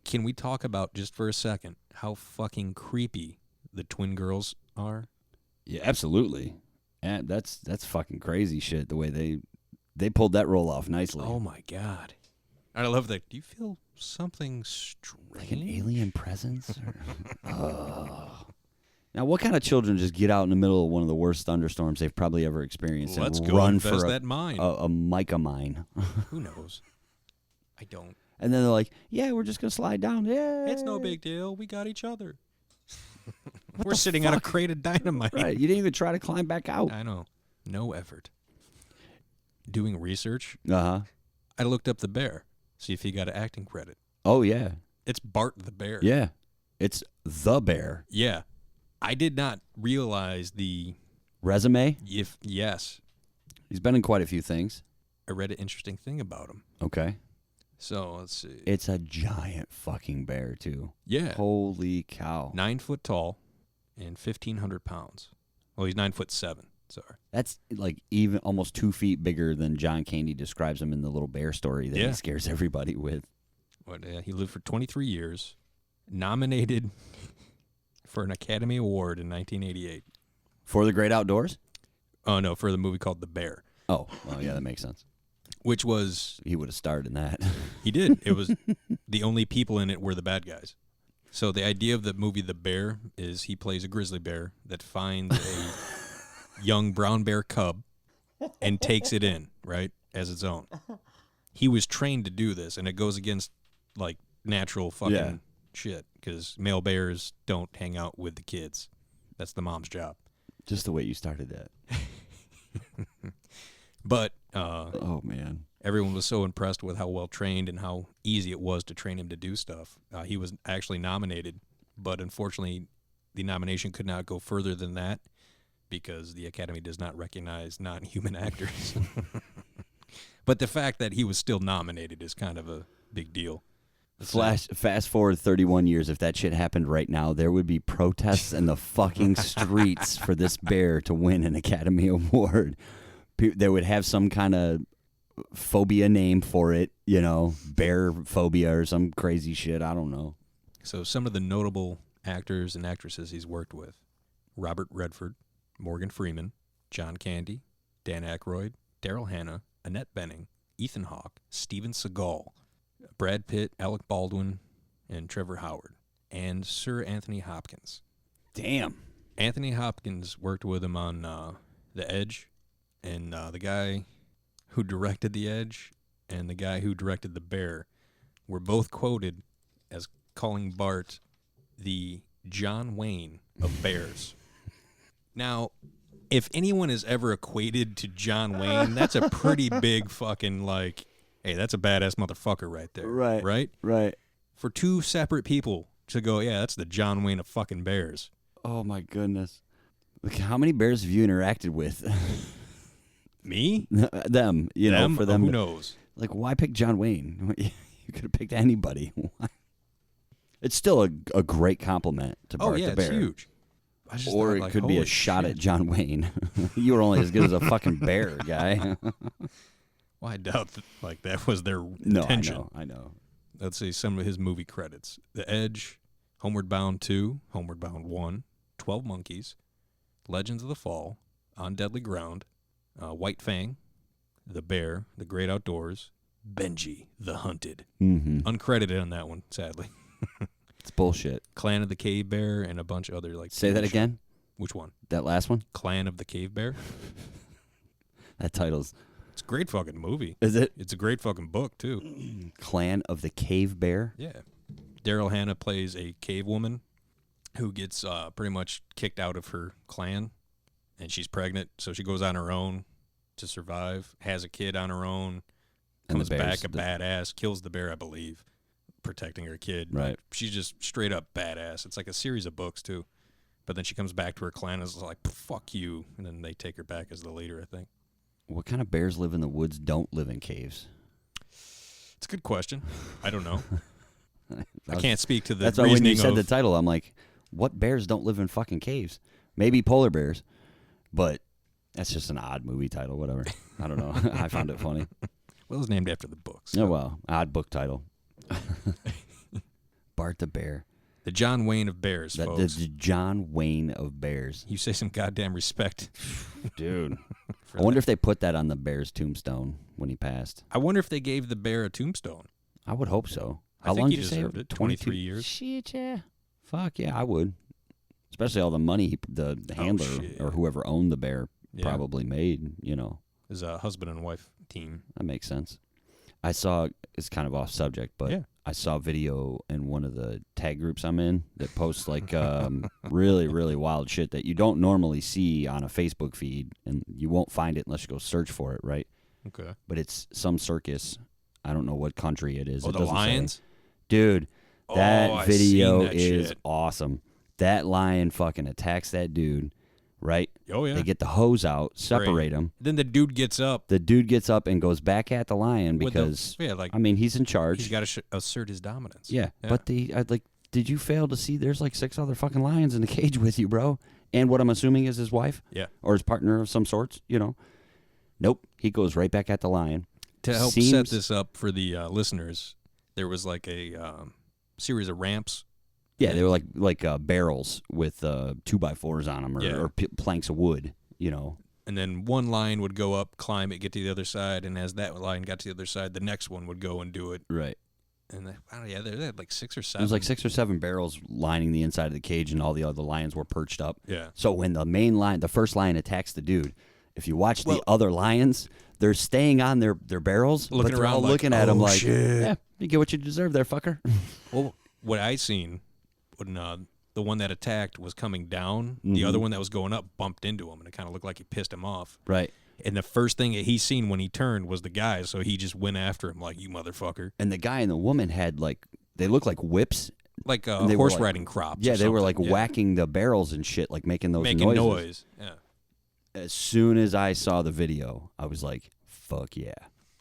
Can we talk about just for a second how fucking creepy the twin girls are? Yeah, absolutely. Yeah, that's fucking crazy shit. The way they pulled that roll off nicely. Oh my god! I love that. Do you feel something strange? Like an alien presence? Or... oh. Now, what kind of children just get out in the middle of one of the worst thunderstorms they've probably ever experienced Let's and go run invest for that mine. a mica mine? Who knows? I don't. And then they're like, yeah, we're just going to slide down. Yeah. It's no big deal. We got each other. We're sitting on a crate of dynamite. Right. You didn't even try to climb back out. I know. No effort. Doing research, Uh-huh. I looked up the bear, see if he got an acting credit. Oh, yeah. It's Bart the bear. Yeah. It's the bear. Yeah. I did not realize the... Resume? Yes. He's been in quite a few things. I read an interesting thing about him. Okay. So, let's see. It's a giant fucking bear, too. Yeah. Holy cow. 9 foot tall and 1,500 pounds. Well, he's 9'7". Sorry. That's like even almost 2 feet bigger than John Candy describes him in the little bear story that he scares everybody with. But, he lived for 23 years, nominated for an Academy Award in 1988. For the Great Outdoors? Oh, no, for the movie called The Bear. Oh, well, yeah, that makes sense. Which was... He would have starred in that. He did. It was the only people in it were the bad guys. So the idea of the movie The Bear is he plays a grizzly bear that finds a young brown bear cub and takes it in, right, as its own. He was trained to do this, and it goes against, like, natural fucking shit, because male bears don't hang out with the kids. That's the mom's job. Just the way you started that. But oh, man. Everyone was so impressed with how well trained and how easy it was to train him to do stuff. He was actually nominated, but unfortunately the nomination could not go further than that because the Academy does not recognize non-human actors. But the fact that he was still nominated is kind of a big deal. Fast forward 31 years. If that shit happened right now, there would be protests in the fucking streets for this bear to win an Academy Award. They would have some kind of phobia name for it, you know, bear phobia or some crazy shit. I don't know. So some of the notable actors and actresses he's worked with: Robert Redford, Morgan Freeman, John Candy, Dan Aykroyd, Daryl Hannah, Annette Bening, Ethan Hawke, Steven Seagal, Brad Pitt, Alec Baldwin, and Trevor Howard, and Sir Anthony Hopkins. Damn. Anthony Hopkins worked with him on The Edge, and the guy who directed The Edge and the guy who directed The Bear were both quoted as calling Bart the John Wayne of bears. Now, if anyone is ever equated to John Wayne, that's a pretty big fucking, like, hey, that's a badass motherfucker right there. Right. Right? Right. For two separate people to go, yeah, that's the John Wayne of fucking bears. Oh, my goodness. Look, how many bears have you interacted with? Me? Them, you know, for them. Who knows? Like, why pick John Wayne? You could have picked anybody. It's still a great compliment to Bart the Bear. It's huge. Or it could be a shot at John Wayne. You were only as good as a fucking bear, guy. Well, I doubt that was their intention. No, I know. Let's see some of his movie credits: The Edge, Homeward Bound 2, Homeward Bound 1, 12 Monkeys, Legends of the Fall, On Deadly Ground, White Fang, The Bear, The Great Outdoors, Benji, The Hunted. Mm-hmm. Uncredited on that one, sadly. It's bullshit. Clan of the Cave Bear and a bunch of other like. Say that again. Which one? That last one. Clan of the Cave Bear. That title's. It's a great fucking movie. Is it? It's a great fucking book too. Clan of the Cave Bear. Yeah. Daryl Hannah plays a cave woman who gets pretty much kicked out of her clan, and she's pregnant, so she goes on her own to survive. Has a kid on her own. Comes back a badass. Kills the bear, I believe, protecting her kid. Right. Like, she's just straight up badass. It's like a series of books too. But then she comes back to her clan and is like, fuck you. And then they take her back as the leader, I think. What kind of bears live in the woods, don't live in caves? It's a good question. I don't know. I can't speak to the That's why reasoning when you said of, the title, I'm like, what bears don't live in fucking caves? Maybe polar bears, but that's just an odd movie title, whatever. I don't know. I found it funny. Well, it was named after the books. So. Oh, well, odd book title. Bart the Bear. The John Wayne of bears, folks. The John Wayne of bears. You say some goddamn respect. Dude. I wonder if they put that on the bear's tombstone when he passed. I wonder if they gave the bear a tombstone. I would hope so. How I think long he did you say? deserved it. 23 years. Shit, yeah. Fuck yeah, I would. Especially all the money the handler or whoever owned the bear probably made, His husband and wife team. That makes sense. I saw, it's kind of off subject, but I saw a video in one of the tag groups I'm in that posts like really, really wild shit that you don't normally see on a Facebook feed, and you won't find it unless you go search for it, right? Okay. But it's some circus. I don't know what country it is. Oh, it the lions? Say. Dude, that video is shit. awesome. That lion fucking attacks that dude, right? Oh, yeah. They get the hose out, separate him. Then the dude gets up. The dude gets up and goes back at the lion because, he's in charge. He's got to assert his dominance. Yeah. But did you fail to see there's like 6 other fucking lions in the cage with you, bro? And what I'm assuming is his wife? Yeah. Or his partner of some sorts, Nope. He goes right back at the lion. To help set this up for the listeners, there was like a series of ramps. Yeah, they were like barrels with 2x4s on them or planks of wood, And then one lion would go up, climb it, get to the other side, and as that lion got to the other side, the next one would go and do it. Right. And they had like 6 or 7. It was like 6 or 7 barrels lining the inside of the cage, and all the other lions were perched up. Yeah. So when the first lion attacks the dude, if you watch the other lions, they're staying on their barrels, looking but they're around all looking at them like, shit. yeah, you get what you deserve there, fucker. Well, what I seen when the one that attacked was coming down, the other one that was going up bumped into him, and it kind of looked like he pissed him off. Right. And the first thing that he seen when he turned was the guy, so he just went after him like, you motherfucker. And the guy and the woman had they looked like whips. Like horse riding crops. Yeah, they were like whacking the barrels and shit, like making noises. Noise. Yeah. As soon as I saw the video, I was like, fuck yeah.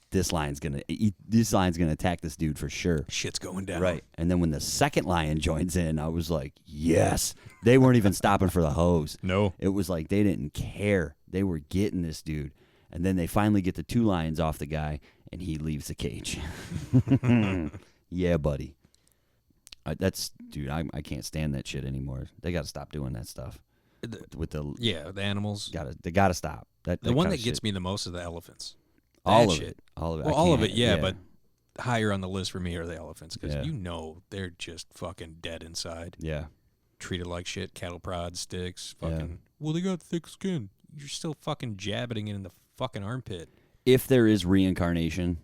This lion's gonna attack this dude for sure. Shit's going down. Right. And then when the second lion joins in, I was like, yes. They weren't even stopping for the hose. No. It was like they didn't care. They were getting this dude. And then they finally get the 2 lions off the guy, and he leaves the cage. Yeah, buddy. Dude, I can't stand that shit anymore. They got to stop doing that stuff. The animals. They got to stop. The one that gets me the most is the elephants. All of it. Well, all of it, yeah, but higher on the list for me are the elephants because they're just fucking dead inside. Yeah. Treated like shit, cattle prod, sticks, fucking. Well, they got thick skin. You're still fucking jabbing it in the fucking armpit. If there is reincarnation,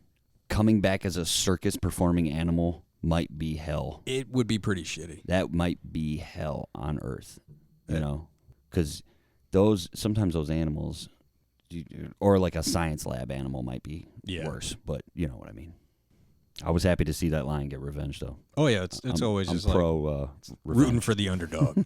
coming back as a circus performing animal might be hell. It would be pretty shitty. That might be hell on earth, because sometimes those animals, or like a science lab animal might be worse, but you know what I mean. I was happy to see that lion get revenge, though. Oh yeah, it's always just pro rooting for the underdog.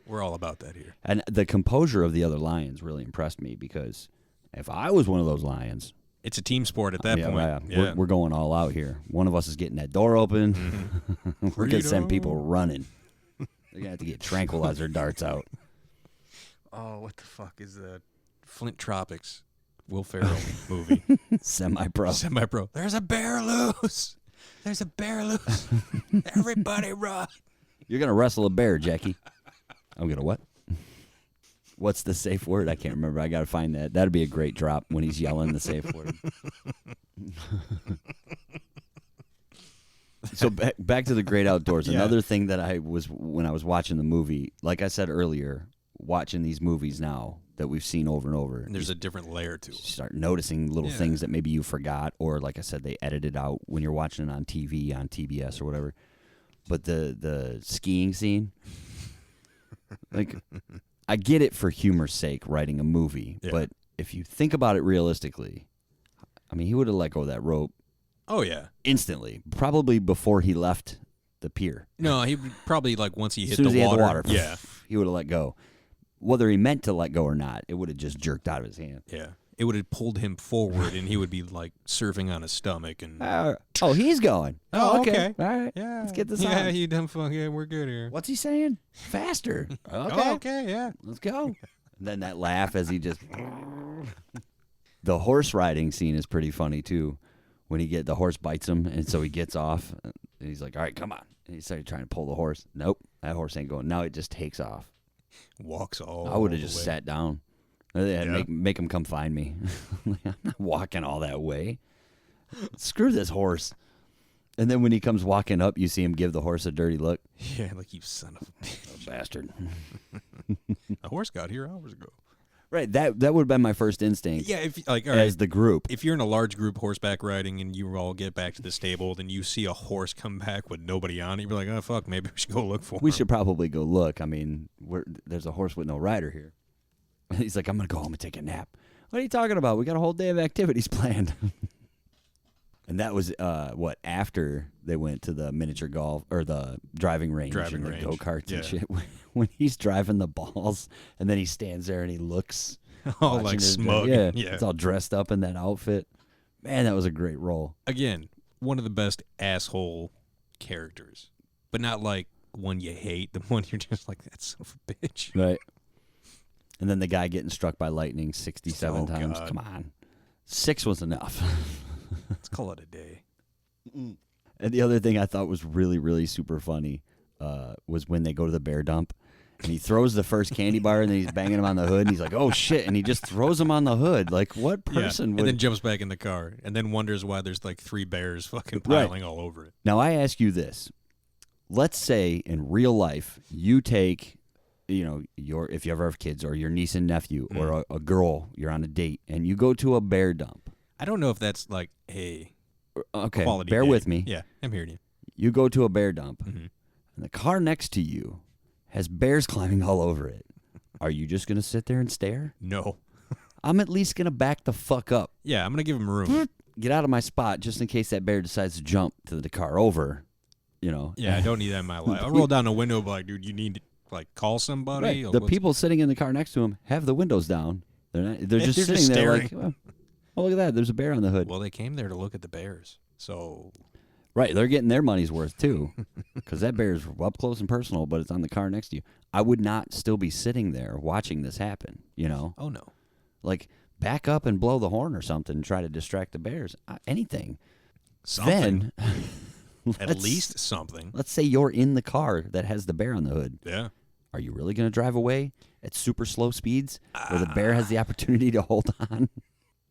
We're all about that here. And the composure of the other lions really impressed me because if I was one of those lions, it's a team sport at that point. Yeah. We're going all out here. One of us is getting that door open. Mm-hmm. We're going to send people running. They're going to have to get tranquilizer darts out. Oh, what the fuck is that? Flint Tropics, Will Ferrell movie. Semi-pro. There's a bear loose. There's a bear loose. Everybody run. You're going to wrestle a bear, Jackie. I'm going to what? What's the safe word? I can't remember. I got to find that. That'd be a great drop when he's yelling the safe word. So back to the great outdoors. Yeah. Another thing that when I was watching the movie, like I said earlier, watching these movies now that we've seen over and over. And there's a different layer to it. You start noticing little things that maybe you forgot, or like I said, they edited out when you're watching it on TV, on TBS or whatever. But the skiing scene, like, I get it for humor's sake, writing a movie, but if you think about it realistically, I mean, he would have let go of that rope. Oh, yeah. Instantly. Probably before he left the pier. No, he probably, like, once he hit the water. Yeah. He would have let go. Whether he meant to let go or not, it would have just jerked out of his hand. Yeah. It would have pulled him forward, and he would be, like, surfing on his stomach. And he's going. Oh, okay. All right. Yeah. Let's get this on. Yeah, you dumb fuck. Yeah, we're good here. What's he saying? Faster. Okay. Oh, okay, yeah. Let's go. And then that laugh as he just... The horse riding scene is pretty funny, too. When the horse bites him, and so he gets off, and he's like, all right, come on. And he started trying to pull the horse. Nope, that horse ain't going. Now it just takes off. Walks all I would have just sat down. They had to make him come find me. I'm not walking all that way. Screw this horse. And then when he comes walking up, you see him give the horse a dirty look. Yeah, like, you son of a bitch. bastard. A horse got here hours ago. Right, that would have been my first instinct. Yeah, if like as the group. If you're in a large group horseback riding and you all get back to the stable, then you see a horse come back with nobody on it, you're like, oh fuck, maybe we should go look for him. We should probably go look. I mean, there's a horse with no rider here. He's like, I'm gonna go home and take a nap. What are you talking about? We got a whole day of activities planned. And that was after they went to the miniature golf or the driving range and the go-karts and shit. When he's driving the balls and then he stands there and he looks all like smug. Yeah, it's all dressed up in that outfit. Man, that was a great role. Again, one of the best asshole characters, but not like one you hate, the one you're just like, that's son of a bitch. Right. And then the guy getting struck by lightning 67 times. God. Come on. 6 was enough. Let's call it a day. And the other thing I thought was really, really super funny was when they go to the bear dump and he throws the first candy bar and then he's banging him on the hood and he's like, oh shit, and he just throws him on the hood. Like, what person would... And then jumps back in the car and then wonders why there's like 3 bears fucking piling all over it. Now I ask you this. Let's say in real life you take, if you ever have kids or your niece and nephew or a girl, you're on a date and you go to a bear dump. I don't know if that's like a quality bear date. with me. Yeah, I'm hearing you. You go to a bear dump, and the car next to you has bears climbing all over it. Are you just going to sit there and stare? No. I'm at least going to back the fuck up. Yeah, I'm going to give him room. Get out of my spot just in case that bear decides to jump to the car over, Yeah, I don't need that in my life. I'll roll down the window and be like, dude, you need to call somebody. Right. The people sitting in the car next to him have the windows down. They're just sitting there like, oh, look at that. There's a bear on the hood. Well, they came there to look at the bears. So, right. They're getting their money's worth, too, because that bear's up close and personal, but it's on the car next to you. I would not still be sitting there watching this happen, Oh, no. Like, back up and blow the horn or something and try to distract the bears. Anything. Something. Then, at least something. Let's say you're in the car that has the bear on the hood. Yeah. Are you really going to drive away at super slow speeds where the bear has the opportunity to hold on?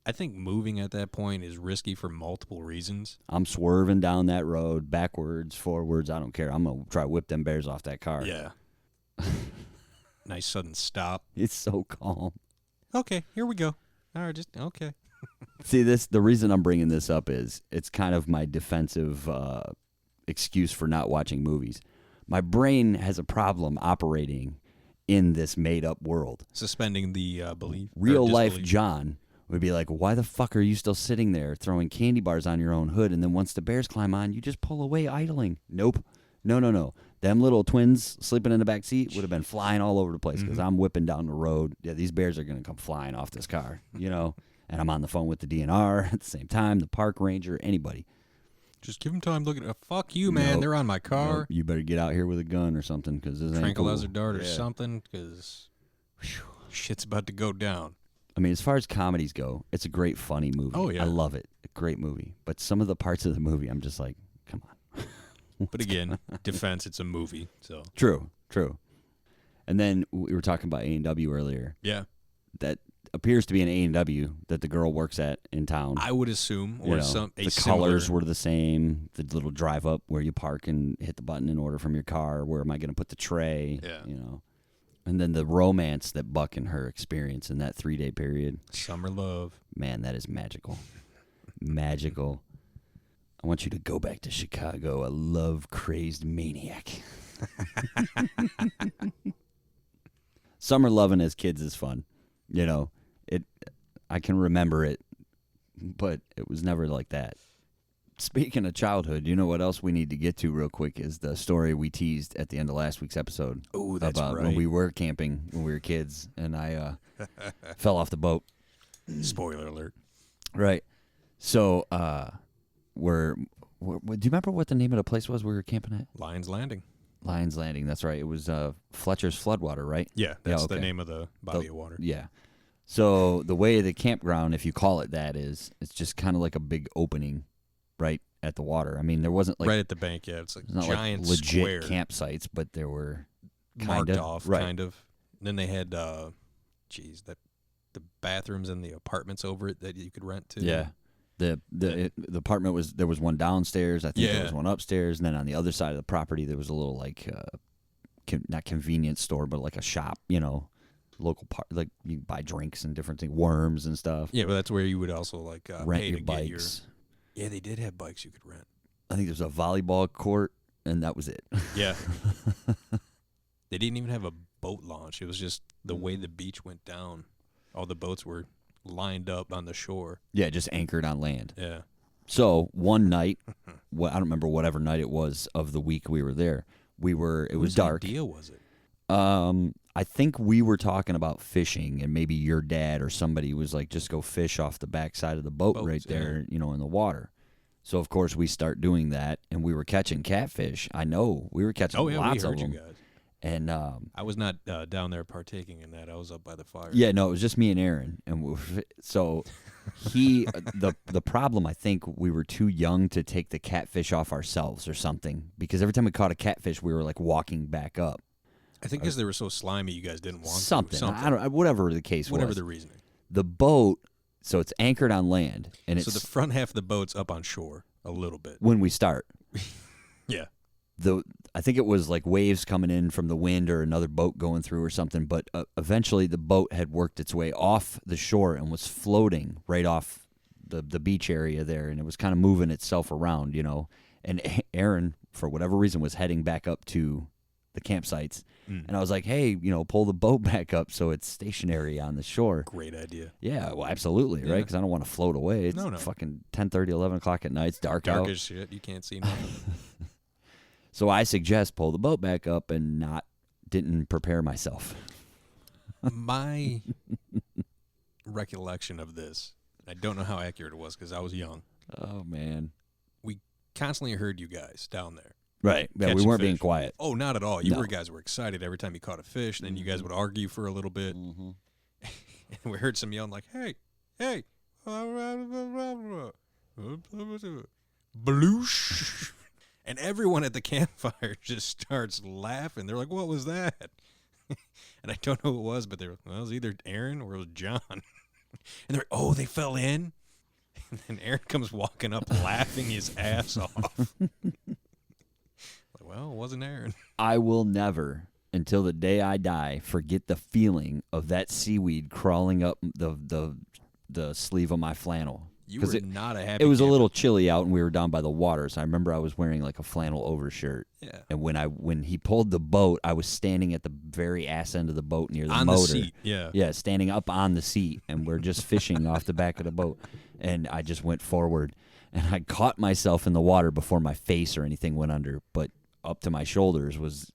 I think moving at that point is risky for multiple reasons. I'm swerving down that road, backwards, forwards. I don't care. I'm going to try to whip them bears off that car. Yeah. Nice sudden stop. It's so calm. Okay, here we go. All right, okay. See, the reason I'm bringing this up is it's kind of my defensive excuse for not watching movies. My brain has a problem operating in this made-up world. Suspending the belief. Real-life John would be like, why the fuck are you still sitting there throwing candy bars on your own hood, and then once the bears climb on, you just pull away idling? Nope. No. Them little twins sleeping in the back seat would have been flying all over the place because I'm whipping down the road. Yeah, these bears are going to come flying off this car, and I'm on the phone with the DNR at the same time, the park ranger, anybody. Just give them time looking at fuck you, man. Nope. They're on my car. Nope. You better get out here with a gun or something because this ain't Tranquilizer cool. dart or something because shit's about to go down. I mean, as far as comedies go, it's a great, funny movie. Oh, yeah. I love it. A great movie. But some of the parts of the movie, I'm just like, come on. But again, defense, it's a movie. So True. And then we were talking about A&W earlier. Yeah. That appears to be an A&W that the girl works at in town. I would assume. Or the colors were the same. The little drive up where you park and hit the button and order from your car. Where am I going to put the tray? Yeah. And then the romance that Buck and her experience in that 3-day period. Summer love. Man, that is magical. Magical. I want you to go back to Chicago, a love-crazed maniac. Summer loving as kids is fun. I can remember it, but it was never like that. Speaking of childhood, you know what else we need to get to real quick is the story we teased at the end of last week's episode. Oh, that's about right. when we were camping when we were kids, and I fell off the boat. Spoiler alert. Right. So, do you remember what the name of the place was we were camping at? Lions Landing. Lions Landing, that's right. It was Fletcher's Floodwater, right? Yeah, that's okay. the name of the body of water. Yeah. So the way the campground, if you call it that, is it's just kind of like a big opening right at the water. I mean, there wasn't like... Right at the bank, yeah. It's like not giant like legit square. campsites, but there were marked off, right. kind of. And then they had, the bathrooms and the apartments over it that you could rent to. Yeah. The apartment there was one downstairs. I think there was one upstairs. And then on the other side of the property, there was a little like not convenience store, but like a shop, local part, like you can buy drinks and different things, worms and stuff. Yeah, but that's where you would also like rent pay your to bikes. Get yeah, they did have bikes you could rent. I think there's a volleyball court, and that was it. Yeah. They didn't even have a boat launch. It was just the way the beach went down. All the boats were lined up on the shore. Yeah, just anchored on land. Yeah. So one night, I don't remember whatever night it was of the week we were there. It was dark. Whose idea was it? I think we were talking about fishing, and maybe your dad or somebody was like, just go fish off the backside of the boat right there, in the water. So, of course, we start doing that, and we were catching catfish. I know. We were catching lots of them. You guys. And I was not down there partaking in that. I was up by the fire. Yeah, no, it was just me and Aaron. And so the problem, I think we were too young to take the catfish off ourselves or something, because every time we caught a catfish, we were like walking back up. I think because they were so slimy, you guys didn't want something. Something. I don't. Whatever the case was. Whatever the reasoning. The boat, so it's anchored on land, and it's so the front half of the boat's up on shore a little bit when we start. Yeah. I think it was like waves coming in from the wind or another boat going through or something, but eventually the boat had worked its way off the shore and was floating right off the beach area there, and it was kind of moving itself around, and Aaron, for whatever reason, was heading back up to the campsites, and I was like, hey, pull the boat back up so it's stationary on the shore. Great idea. Yeah, well, absolutely, right? Because I don't want to float away. It's fucking 10:30, 11 o'clock at night. It's dark out. Dark as shit. You can't see nothing. So I suggest pull the boat back up and didn't prepare myself. My recollection of this, I don't know how accurate it was because I was young. Oh, man. We constantly heard you guys down there. Right. Yeah, we weren't being quiet. Oh, not at all. You guys were excited every time you caught a fish. Then you guys would argue for a little bit. Mm-hmm. And we heard some yelling like, hey. Bloosh. And everyone at the campfire just starts laughing. They're like, what was that? And I don't know who it was, but they were, well, it was either Aaron or it was John. And they're like, oh, they fell in? And then Aaron comes walking up laughing his ass off. Well, it wasn't Aaron. I will never, until the day I die, forget the feeling of that seaweed crawling up the sleeve of my flannel. You were not a happy It was camper. A little chilly out, and we were down by the water, so I remember I was wearing like a flannel overshirt. Yeah. And when he pulled the boat, I was standing at the very ass end of the boat near the on motor. The seat, yeah. Yeah, standing up on the seat, and we're just fishing off the back of the boat. And I just went forward, and I caught myself in the water before my face or anything went under, but up to my shoulders was...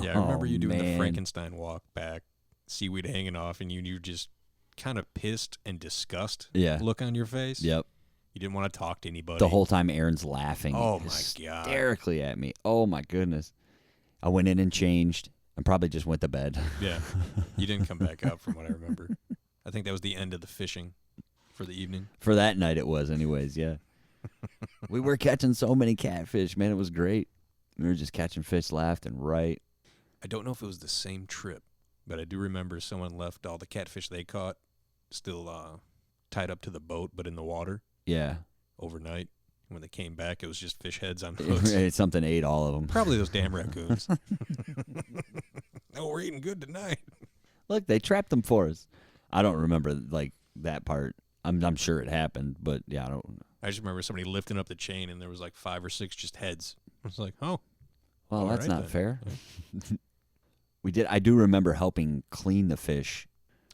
Yeah, I remember you doing the Frankenstein walk back, seaweed hanging off, and you just... kind of pissed and disgust look on your face. Yep. You didn't want to talk to anybody. The whole time Aaron's laughing. Oh, my God. Hysterically at me. Oh, my goodness. I went in and changed and probably just went to bed. Yeah. You didn't come back up from what I remember. I think that was the end of the fishing for the evening. For that night it was anyways, yeah. We were catching so many catfish, man. It was great. We were just catching fish left and right. I don't know if it was the same trip, but I do remember someone left all the catfish they caught still tied up to the boat, but in the water. Yeah. Overnight. When they came back, it was just fish heads on hooks. Something ate all of them. Probably those damn raccoons. Oh, we're eating good tonight. Look, they trapped them for us. I don't remember like that part. I'm sure it happened, but yeah, I don't. I just remember somebody lifting up the chain, and there was like 5 or 6 just heads. I was like, oh. Well, that's right not then. fair. Yeah. I do remember helping clean the fish.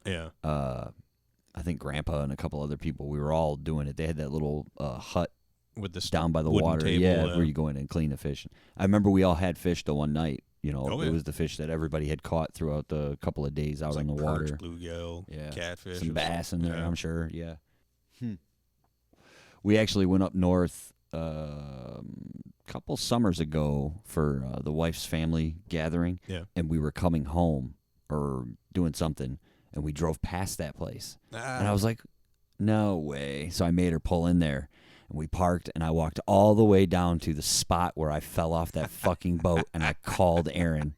Yeah. I think Grandpa and a couple other people, we were all doing it. They had that little hut with the down by the wooden water, table, where you go in and clean the fish. I remember we all had fish the one night. It yeah. was the fish that everybody had caught throughout the couple of days out like on the perch, water. bluegill, catfish, some bass in there, yeah. I'm sure. Yeah. We actually went up north a couple summers ago for the wife's family gathering, and we were coming home or doing something, and we drove past that place, and I was like, no way. So I made her pull in there, and we parked, and I walked all the way down to the spot where I fell off that fucking boat, and I called Aaron,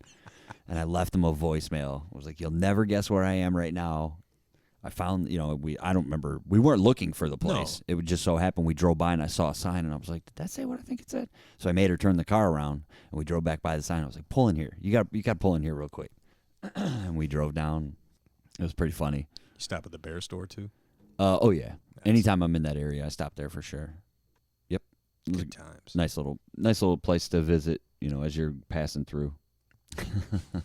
and I left him a voicemail. I was like, you'll never guess where I am right now. I found, I don't remember. We weren't looking for the place. No. It would just so happen we drove by and I saw a sign and I was like, did that say what I think it said? So I made her turn the car around and we drove back by the sign. I was like, pull in here. You got to pull in here real quick. And we drove down. It was pretty funny. You stop at the bear store too? Oh yeah. Nice. Anytime I'm in that area, I stop there for sure. Yep. Good times. Nice little place to visit, as you're passing through. I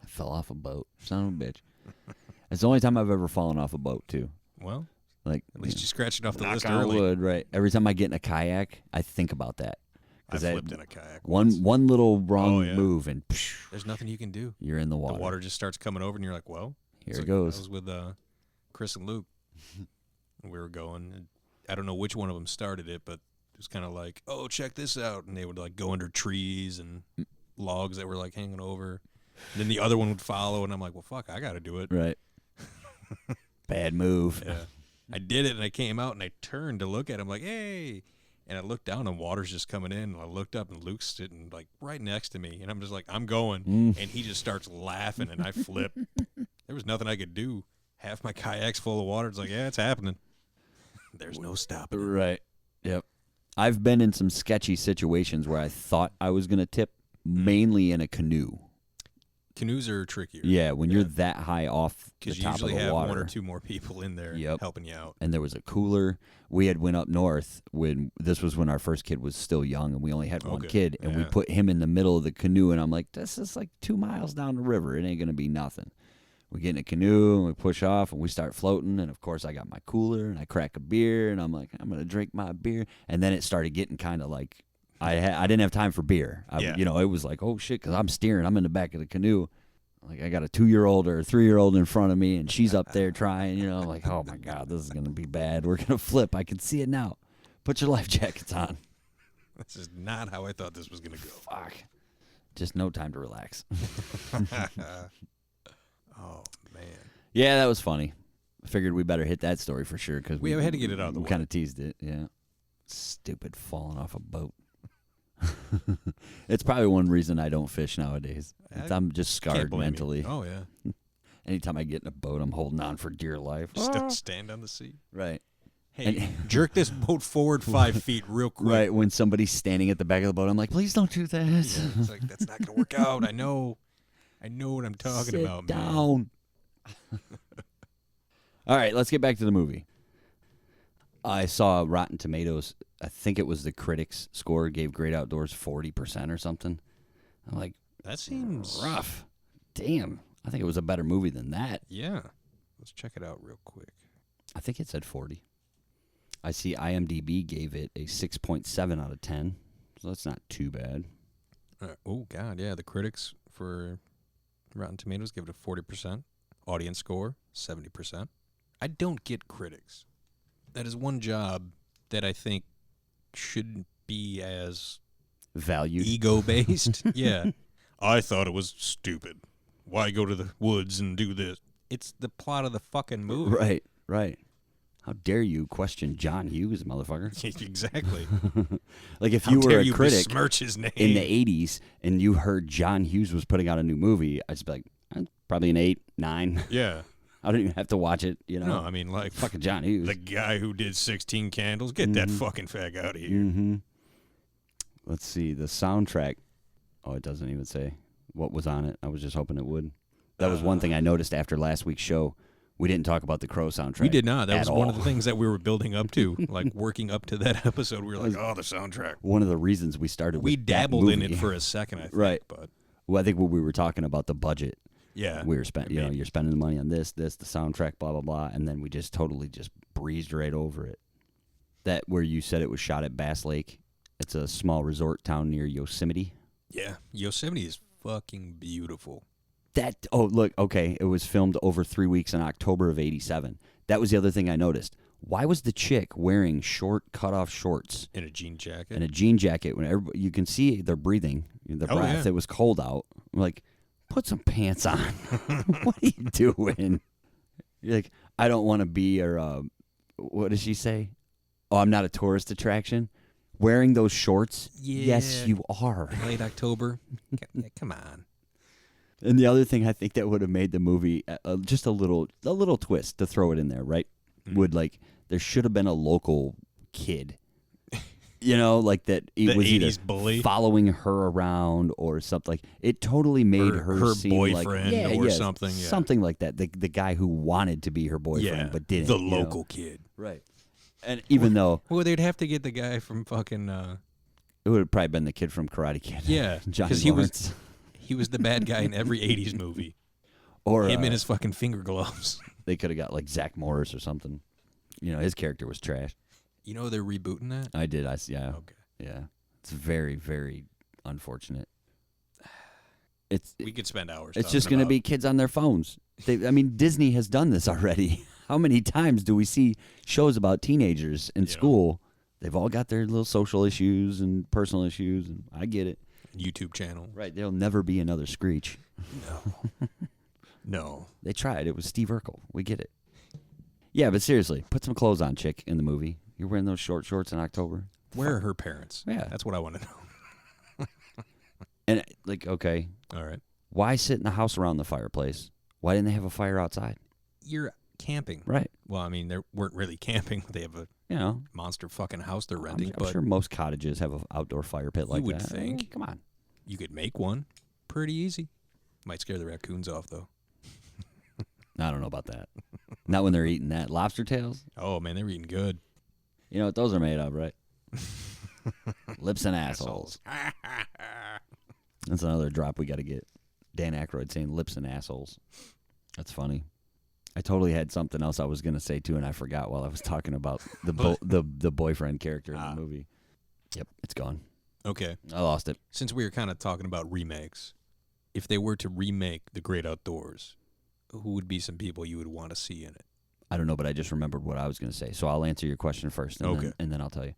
fell off a boat. Son of a bitch. It's the only time I've ever fallen off a boat, too. Well, at least you scratched it off the list early. Knock on wood, right. Every time I get in a kayak, I think about that. I flipped in a kayak one little wrong move, and there's nothing you can do. You're in the water. The water just starts coming over, and you're like, well. Here it goes. I was with Chris and Luke. And we were going. And I don't know which one of them started it, but it was kind of like, oh, check this out. And they would, go under trees and logs that were, hanging over. And then the other one would follow, and I'm like, well, fuck, I got to do it. Right. Bad move. Yeah. I did it, and I came out, and I turned to look at him like, hey. And I looked down, and water's just coming in. And I looked up, and Luke's sitting, right next to me. And I'm just like, I'm going. And he just starts laughing, and I flip. There was nothing I could do. Half my kayak's full of water. It's like, yeah, it's happening. There's no stopping it. Right. Yep. I've been in some sketchy situations where I thought I was going to tip, mainly in a canoe. Canoes are trickier. Yeah, when you're that high off the top of the water. Because you usually have one or two more people in there helping you out. And there was a cooler. We had went up north this was when our first kid was still young, and we only had one kid, and we put him in the middle of the canoe, and I'm like, this is 2 miles down the river. It ain't going to be nothing. We get in a canoe, and we push off, and we start floating, and, of course, I got my cooler, and I crack a beer, and I'm like, I'm going to drink my beer. And then it started getting kind of like, I didn't have time for beer. It was like, oh, shit, because I'm steering. I'm in the back of the canoe. I got a 2-year-old or a 3-year-old in front of me, and she's up there trying, like, oh, my God, this is going to be bad. We're going to flip. I can see it now. Put your life jackets on. This is not how I thought this was going to go. Fuck. Just no time to relax. Oh, man. Yeah, that was funny. I figured we better hit that story for sure because we had to get it out of the way. We kind of teased it, yeah. Stupid falling off a boat. It's probably one reason I don't fish nowadays. I'm just scarred mentally. Oh, yeah. Anytime I get in a boat, I'm holding on for dear life. Stand on the seat. Right. Hey, jerk this boat forward 5 feet real quick. Right, when somebody's standing at the back of the boat, I'm like, please don't do that. Yeah, it's like, that's not going to work out. I know what I'm talking about, man. Sit down. All right, let's get back to the movie. I saw Rotten Tomatoes. I think it was the critics' score gave Great Outdoors 40% or something. I'm like, that seems rough. Damn. I think it was a better movie than that. Yeah. Let's check it out real quick. I think it said 40. I see IMDb gave it a 6.7 out of 10. So that's not too bad. Oh, God, yeah. The critics for Rotten Tomatoes give it a 40%. Audience score, 70%. I don't get critics. That is one job that I think shouldn't be as valued, ego-based. Yeah. I thought it was stupid. Why go to the woods and do this? It's the plot of the fucking movie. Right. How dare you question John Hughes, motherfucker? Exactly. Like if you were a critic besmirch his name in the 80s and you heard John Hughes was putting out a new movie, I'd just be like, probably an 8, 9. Yeah. I don't even have to watch it, No, I mean, like, fucking John Hughes. The guy who did 16 Candles. Get that fucking fag out of here. Mm-hmm. Let's see. The soundtrack. Oh, it doesn't even say what was on it. I was just hoping it would. That was one thing I noticed after last week's show. We didn't talk about the Crow soundtrack. We did not. That was one of the things that we were building up to. Like, working up to that episode, we were like, oh, the soundtrack. One of the reasons we started with We dabbled in it for a second, I think. Right. But well, I think when we were talking about the budget. Yeah. We were you're spending the money on this, the soundtrack, blah, blah, blah. And then we just totally just breezed right over it. That where you said it was shot at Bass Lake. It's a small resort town near Yosemite. Yeah. Yosemite is fucking beautiful. Okay. It was filmed over 3 weeks in October of 87. That was the other thing I noticed. Why was the chick wearing short, cut-off shorts? In a jean jacket? In a jean jacket. When you can see they're breathing, the breath. Yeah. It was cold out. I'm like, put some pants on. What are you doing? You're like, I don't want to be, what does she say? Oh, I'm not a tourist attraction. Wearing those shorts? Yeah. Yes, you are. Late October? Come on. And the other thing I think that would have made the movie just a little twist to throw it in there, right? Would there should have been a local kid, like that. It the was 80s either bully following her around or something. It totally made her seem boyfriend or something. Yeah. Something like that. The guy who wanted to be her boyfriend but didn't. The local kid, right? And even though, they'd have to get the guy from fucking. It would have probably been the kid from Karate Kid. Yeah, because he was the bad guy in every 80s movie. Or him in his fucking finger gloves. They could have got Zach Morris or something. His character was trash. They're rebooting that? I did. Yeah. Okay. Yeah. It's very, very unfortunate. We could spend hours. It's just going to be kids on their phones. Disney has done this already. How many times do we see shows about teenagers in school? They've all got their little social issues and personal issues, and I get it. YouTube channel. Right. There'll never be another Screech. No. No. They tried. It was Steve Urkel. We get it. Yeah, but seriously, put some clothes on, chick, in the movie. You're wearing those short shorts in October? Where are her parents? Yeah. That's what I want to know. And, okay. All right. Why sit in the house around the fireplace? Why didn't they have a fire outside? You're camping. Right. Well, they weren't really camping. They have a monster fucking house they're renting. I'm sure most cottages have an outdoor fire pit like that. You would think. Come on. You could make one. Pretty easy. Might scare the raccoons off, though. I don't know about that. Not when they're eating that. Lobster tails? Oh, man, they're eating good. You know what those are made of, right? Lips and assholes. That's another drop we got to get. Dan Aykroyd saying lips and assholes. That's funny. I totally had something else I was going to say, too, and I forgot while I was talking about the boyfriend character in the movie. Yep, it's gone. Okay. I lost it. Since we were kind of talking about remakes, if they were to remake The Great Outdoors, who would be some people you would want to see in it? I don't know, but I just remembered what I was going to say. So I'll answer your question first, and then I'll tell you.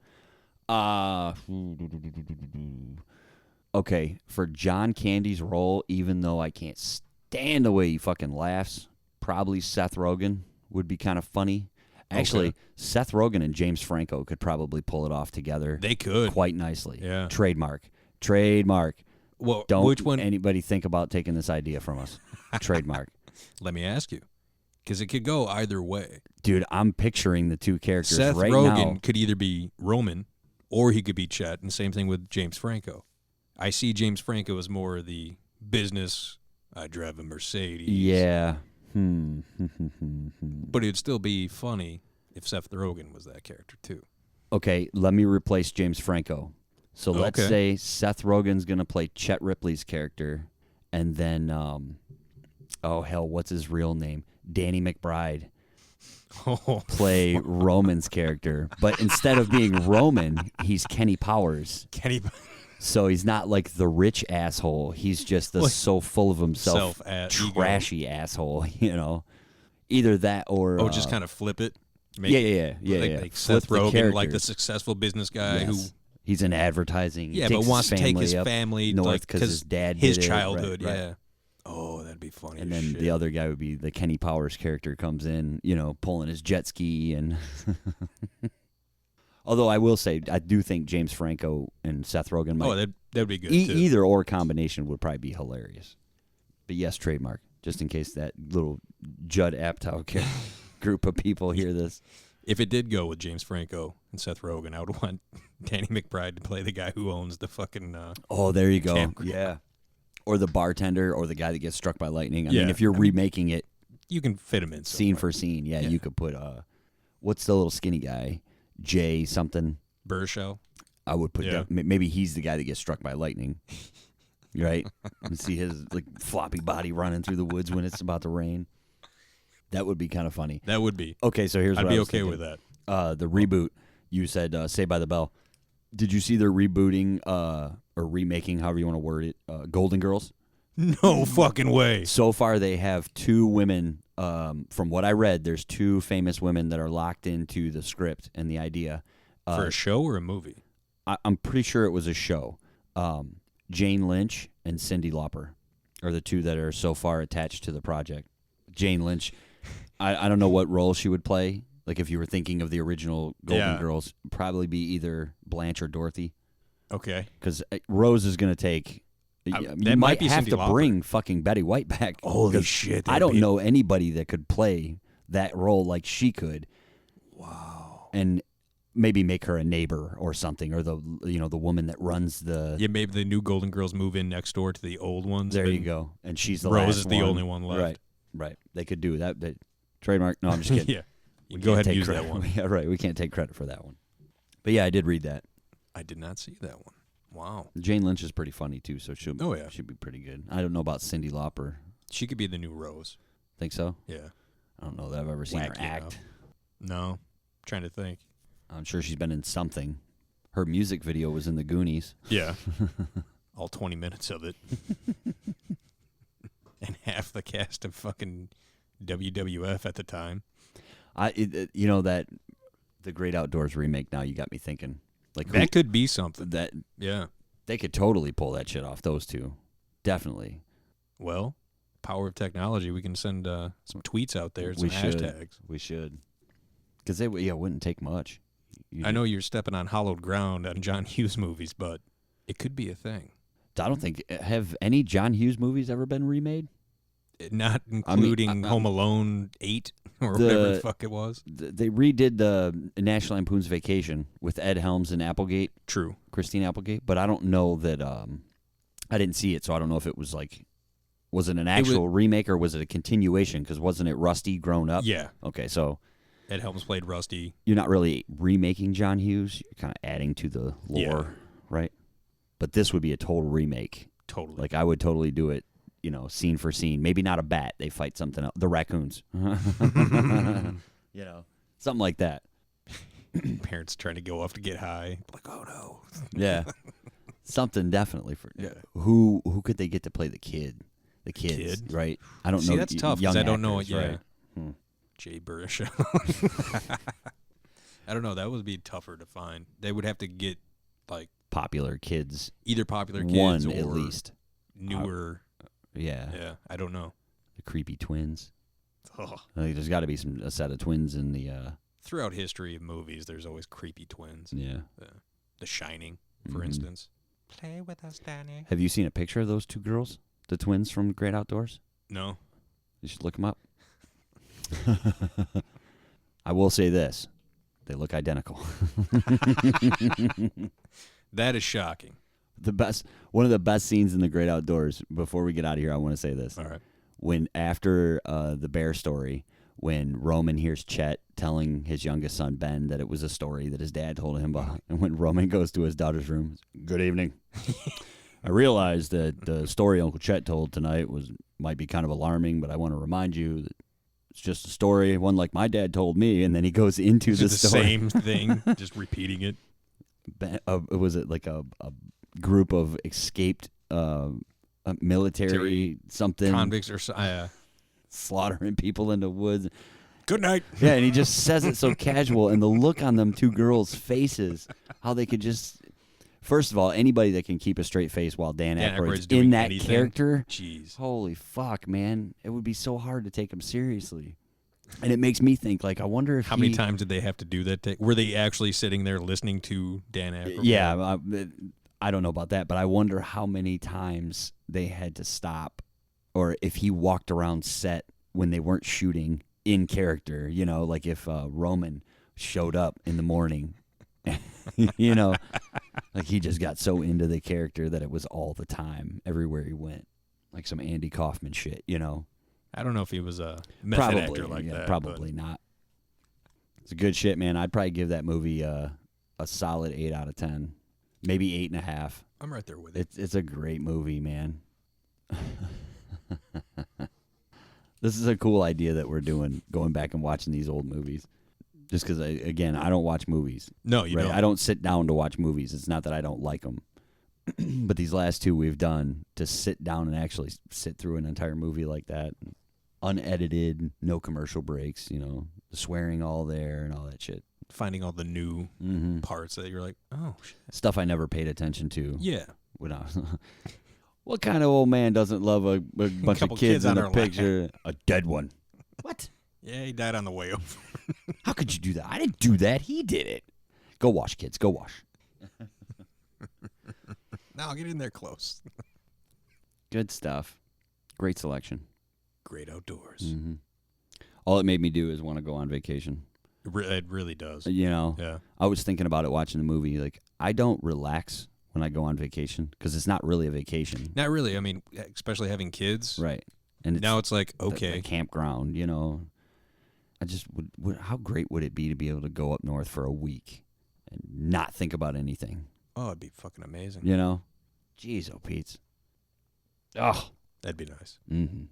Okay, for John Candy's role, even though I can't stand the way he fucking laughs, probably Seth Rogen would be kind of funny. Actually, Seth Rogen and James Franco could probably pull it off together. They could. Quite nicely. Yeah. Trademark. Well, Don't which one? Anybody think about taking this idea from us. Trademark. Let me ask you, because it could go either way. Dude, I'm picturing the two characters Seth right Rogen now. could either be Roman or he could be Chet, and same thing with James Franco. I see James Franco as more the business, I drive a Mercedes. Yeah. But it'd still be funny if Seth Rogen was that character, too. Okay, let me replace James Franco. So let's say Seth Rogen's going to play Chet Ripley's character, and then, what's his real name? Danny McBride. Play Roman's character. But instead of being Roman, he's Kenny Powers. So he's not like the rich asshole. He's just so full of himself, trashy asshole, Either that or... just kind of flip it? Like Seth Rogen, like the successful business guy who... He's in advertising. Yeah, but wants to take his family north because his dad did his childhood, right. Yeah. Oh, that'd be funny. And then the other guy would be the Kenny Powers character comes in, pulling his jet ski and... Although I will say, I do think James Franco and Seth Rogen might... Oh, that'd be good, too. Either or combination would probably be hilarious. But yes, trademark, just in case that little Judd Apatow group of people hear this. If it did go with James Franco and Seth Rogen, I would want Danny McBride to play the guy who owns the fucking... there you go. Campground. Yeah. Or the bartender or the guy that gets struck by lightning. I mean, if you're remaking it... You can fit him in scene for scene. Yeah, you could put... what's the little skinny guy? Jay something. Burchell. I would put that. Maybe he's the guy that gets struck by lightning. Right? And see his floppy body running through the woods when it's about to rain. That would be kind of funny. That would be. Okay, so here's what I was thinking. with that. The reboot, you said Saved by the Bell. Did you see they're rebooting or remaking, however you want to word it, Golden Girls? No fucking way. So far, they have two women. From what I read, there's two famous women that are locked into the script and the idea. For a show or a movie? I'm pretty sure it was a show. Jane Lynch and Cyndi Lauper are the two that are so far attached to the project. Jane Lynch, I don't know what role she would play. Like if you were thinking of the original Golden Girls, probably be either Blanche or Dorothy. Okay. Because Rose is going to take You might have to bring fucking Betty White back. Holy shit! I don't know anybody that could play that role like she could. Wow. And maybe make her a neighbor or something, or the woman that runs the. Yeah, maybe the new Golden Girls move in next door to the old ones. There you go. And she's the Rose last is the one. only one left. Right. They could do that. Trademark. No, I'm just kidding. Yeah. You go ahead and use credit. that one. Yeah, right. We can't take credit for that one. But yeah, I did read that. I did not see that one. Wow. Jane Lynch is pretty funny too, so she'll be pretty good. I don't know about Cyndi Lauper. She could be the new Rose. Think so? Yeah. I don't know that I've ever seen her act. No. Trying to think. I'm sure she's been in something. Her music video was in the Goonies. Yeah. All 20 minutes of it. And half the cast of fucking WWF at the time. That the Great Outdoors remake now, you got me thinking. Like that could be something. Yeah. They could totally pull that shit off, those two. Definitely. Well, power of technology, we can send some tweets out there, some hashtags. We should. Because it wouldn't take much. I know you're stepping on hollowed ground on John Hughes movies, but it could be a thing. I don't think have any John Hughes movies ever been remade? Not including Home Alone 8 or whatever the fuck it was. They redid the National Lampoon's Vacation with Ed Helms and Applegate. True. Christine Applegate. But I don't know that I didn't see it, so I don't know if it was was it an actual remake or was it a continuation? Because wasn't it Rusty grown up? Yeah. Okay, so Ed Helms played Rusty. You're not really remaking John Hughes. You're kind of adding to the lore, right? But this would be a total remake. Totally. Like, I would totally do it, scene for scene. Maybe not a bat. They fight something else. The raccoons. Something like that. Parents trying to go off to get high. Like, oh, no. Yeah. Something definitely for who could they get to play the kid? The kids, right? I don't know. See, that's tough because I don't know it yet. Right? Jay Baruchel. I don't know. That would be tougher to find. They would have to get popular kids, either popular kids one or at least newer. Yeah. I don't know. The creepy twins. Oh. I think there's got to be a set of twins in the. Throughout history of movies, there's always creepy twins. Yeah. The Shining, for instance. Play with us, Danny. Have you seen a picture of those two girls, the twins from Great Outdoors? No. You should look them up. I will say this. They look identical. That is shocking. One of the best scenes in the Great Outdoors, before we get out of here, I want to say this. All right. When after the bear story, when Roman hears Chet telling his youngest son, Ben, that it was a story that his dad told him about, and when Roman goes to his daughter's room, good evening. I realized that the story Uncle Chet told tonight might be kind of alarming, but I want to remind you that it's just a story, one like my dad told me, and then he goes into the story. Same thing, just repeating it. Was it like a group of escaped military something convicts or slaughtering people in the woods? Good night. Yeah, and he just says it so casual, and the look on them two girls' faces, how they could just. First of all, anybody that can keep a straight face while Dan Aykroyd's in that character, jeez, holy fuck, man, it would be so hard to take him seriously. And it makes me think, I wonder if how many times did they have to do that? Were they actually sitting there listening to Dan Aykroyd? Yeah, I don't know about that, but I wonder how many times they had to stop, or if he walked around set when they weren't shooting in character. Like if Roman showed up in the morning. Like he just got so into the character that it was all the time, everywhere he went, like some Andy Kaufman shit, I don't know if he was a method actor like that. Probably not. It's a good shit, man. I'd probably give that movie a solid 8 out of 10, maybe 8.5. I'm right there with it. It's a great movie, man. This is a cool idea that we're doing, going back and watching these old movies. Just because, I don't watch movies. No, you don't. I don't sit down to watch movies. It's not that I don't like them. But these last two we've done, to sit down and actually sit through an entire movie like that, unedited, no commercial breaks, the swearing all there and all that shit. Finding all the new parts that you're like, oh, shit. Stuff I never paid attention to. Yeah. When I was, what kind of old man doesn't love a bunch of kids in a picture? A dead one. What? Yeah, he died on the way over. How could you do that? I didn't do that. He did it. Go wash, kids. Go wash. Now get in there close. Good stuff. Great selection. Great outdoors. Mm-hmm. All it made me do is want to go on vacation. It really does. You know, yeah. I was thinking about it watching the movie. Like, I don't relax when I go on vacation because it's not really a vacation. Not really. I mean, especially having kids. Right. And now it's like, okay. The campground, you know. I just would, how great would it be to be able to go up north for a week and not think about anything? Oh, it'd be fucking amazing. You know? Jeez, oh, Pete. Oh. That'd be nice. Mm-hmm.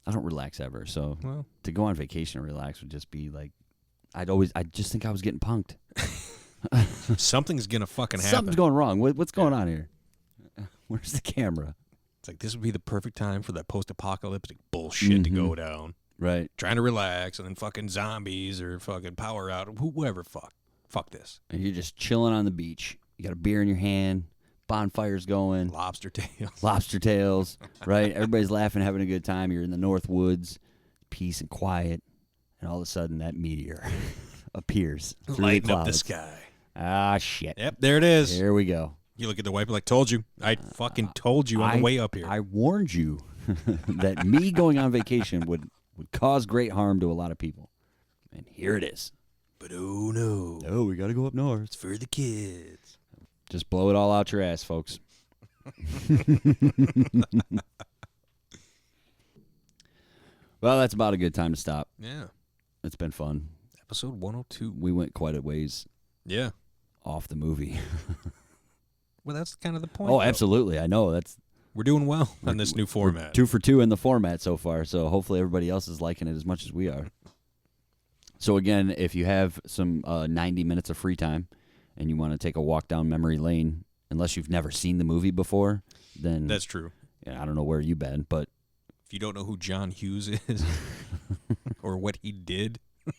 I don't relax ever, so to go on vacation and relax would just be like, I'd just think I was getting punked. Something's going to fucking happen. Something's going wrong. What's going on here? Where's the camera? It's like, this would be the perfect time for that post-apocalyptic bullshit to go down. Right. Trying to relax, and then fucking zombies or fucking power out. Whoever, fuck this. And you're just chilling on the beach. You got a beer in your hand. Bonfires going. Lobster tails. Right? Everybody's laughing, having a good time. You're in the North Woods. Peace and quiet. And all of a sudden, that meteor appears through lighting the up clouds. the sky. Ah, shit. Yep, there it is. Here we go. You look at the wife like, told you. I fucking told you on the way up here. I warned you that me going on vacation would cause great harm to a lot of people. And here it is. But oh no. Oh, we got to go up north. It's for the kids. Just blow it all out your ass, folks. Well, that's about a good time to stop. Yeah. It's been fun. Episode 102. We went quite a ways off the movie. Well, that's kind of the point. Oh, absolutely. I know. We're doing well on this new format. We're 2 for 2 in the format so far, so hopefully everybody else is liking it as much as we are. So again, if you have some 90 minutes of free time and you want to take a walk down memory lane, unless you've never seen the movie before, then that's true. Yeah, I don't know where you've been, but if you don't know who John Hughes is or what he did, you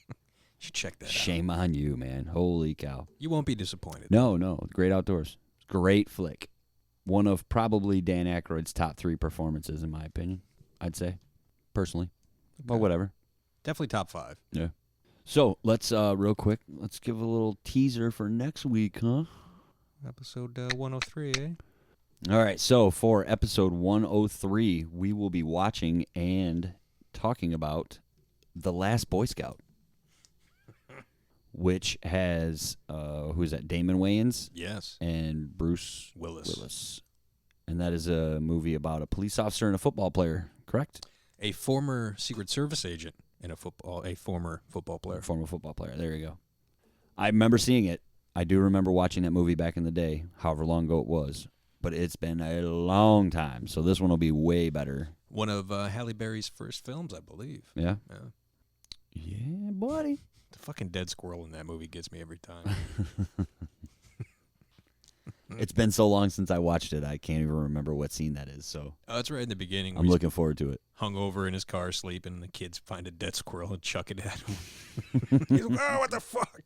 should check that out. Shame on you, man. Holy cow. You won't be disappointed. No. Great Outdoors. Great flick. One of probably Dan Aykroyd's top 3 performances, in my opinion, I'd say, personally. Okay. But whatever. Definitely top 5. Yeah. So, let's, real quick, let's give a little teaser for next week, huh? Episode 103, eh? All right, so for episode 103, we will be watching and talking about The Last Boy Scout, which has, who's that, Damon Wayans? Yes. And Bruce Willis. And that is a movie about a police officer and a football player, correct? A former Secret Service agent and a former football player. Former football player, there you go. I remember seeing it. I do remember watching that movie back in the day, however long ago it was. But it's been a long time, so this one will be way better. One of Halle Berry's first films, I believe. Yeah? Yeah, buddy. The fucking dead squirrel in that movie gets me every time. It's been so long since I watched it, I can't even remember what scene that is. So it's right in the beginning. I'm looking forward to it. Hung over in his car sleeping, and the kids find a dead squirrel and chuck it at him. He's like, oh, what the fuck?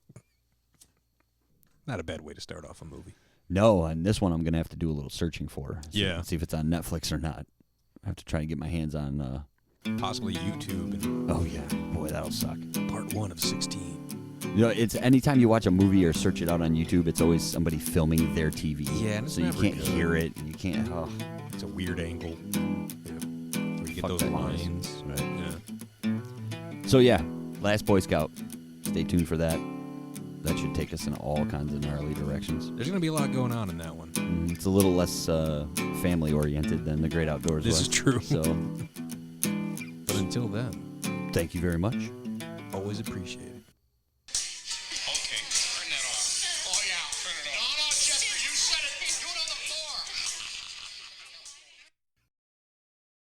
Not a bad way to start off a movie. No, and this one I'm going to have to do a little searching for. See if it's on Netflix or not. I have to try to get my hands on... possibly YouTube. Oh, yeah. Boy, that'll suck. Part 1 of 16. You know, it's anytime you watch a movie or search it out on YouTube, it's always somebody filming their TV. Yeah, and so you can't hear it, and you can't... Oh. It's a weird angle. Where you get those lines. Right. Yeah. So, yeah, Last Boy Scout. Stay tuned for that. That should take us in all kinds of gnarly directions. There's going to be a lot going on in that one. It's a little less family-oriented than The Great Outdoors This is true. So, but until then, thank you very much. Always appreciated.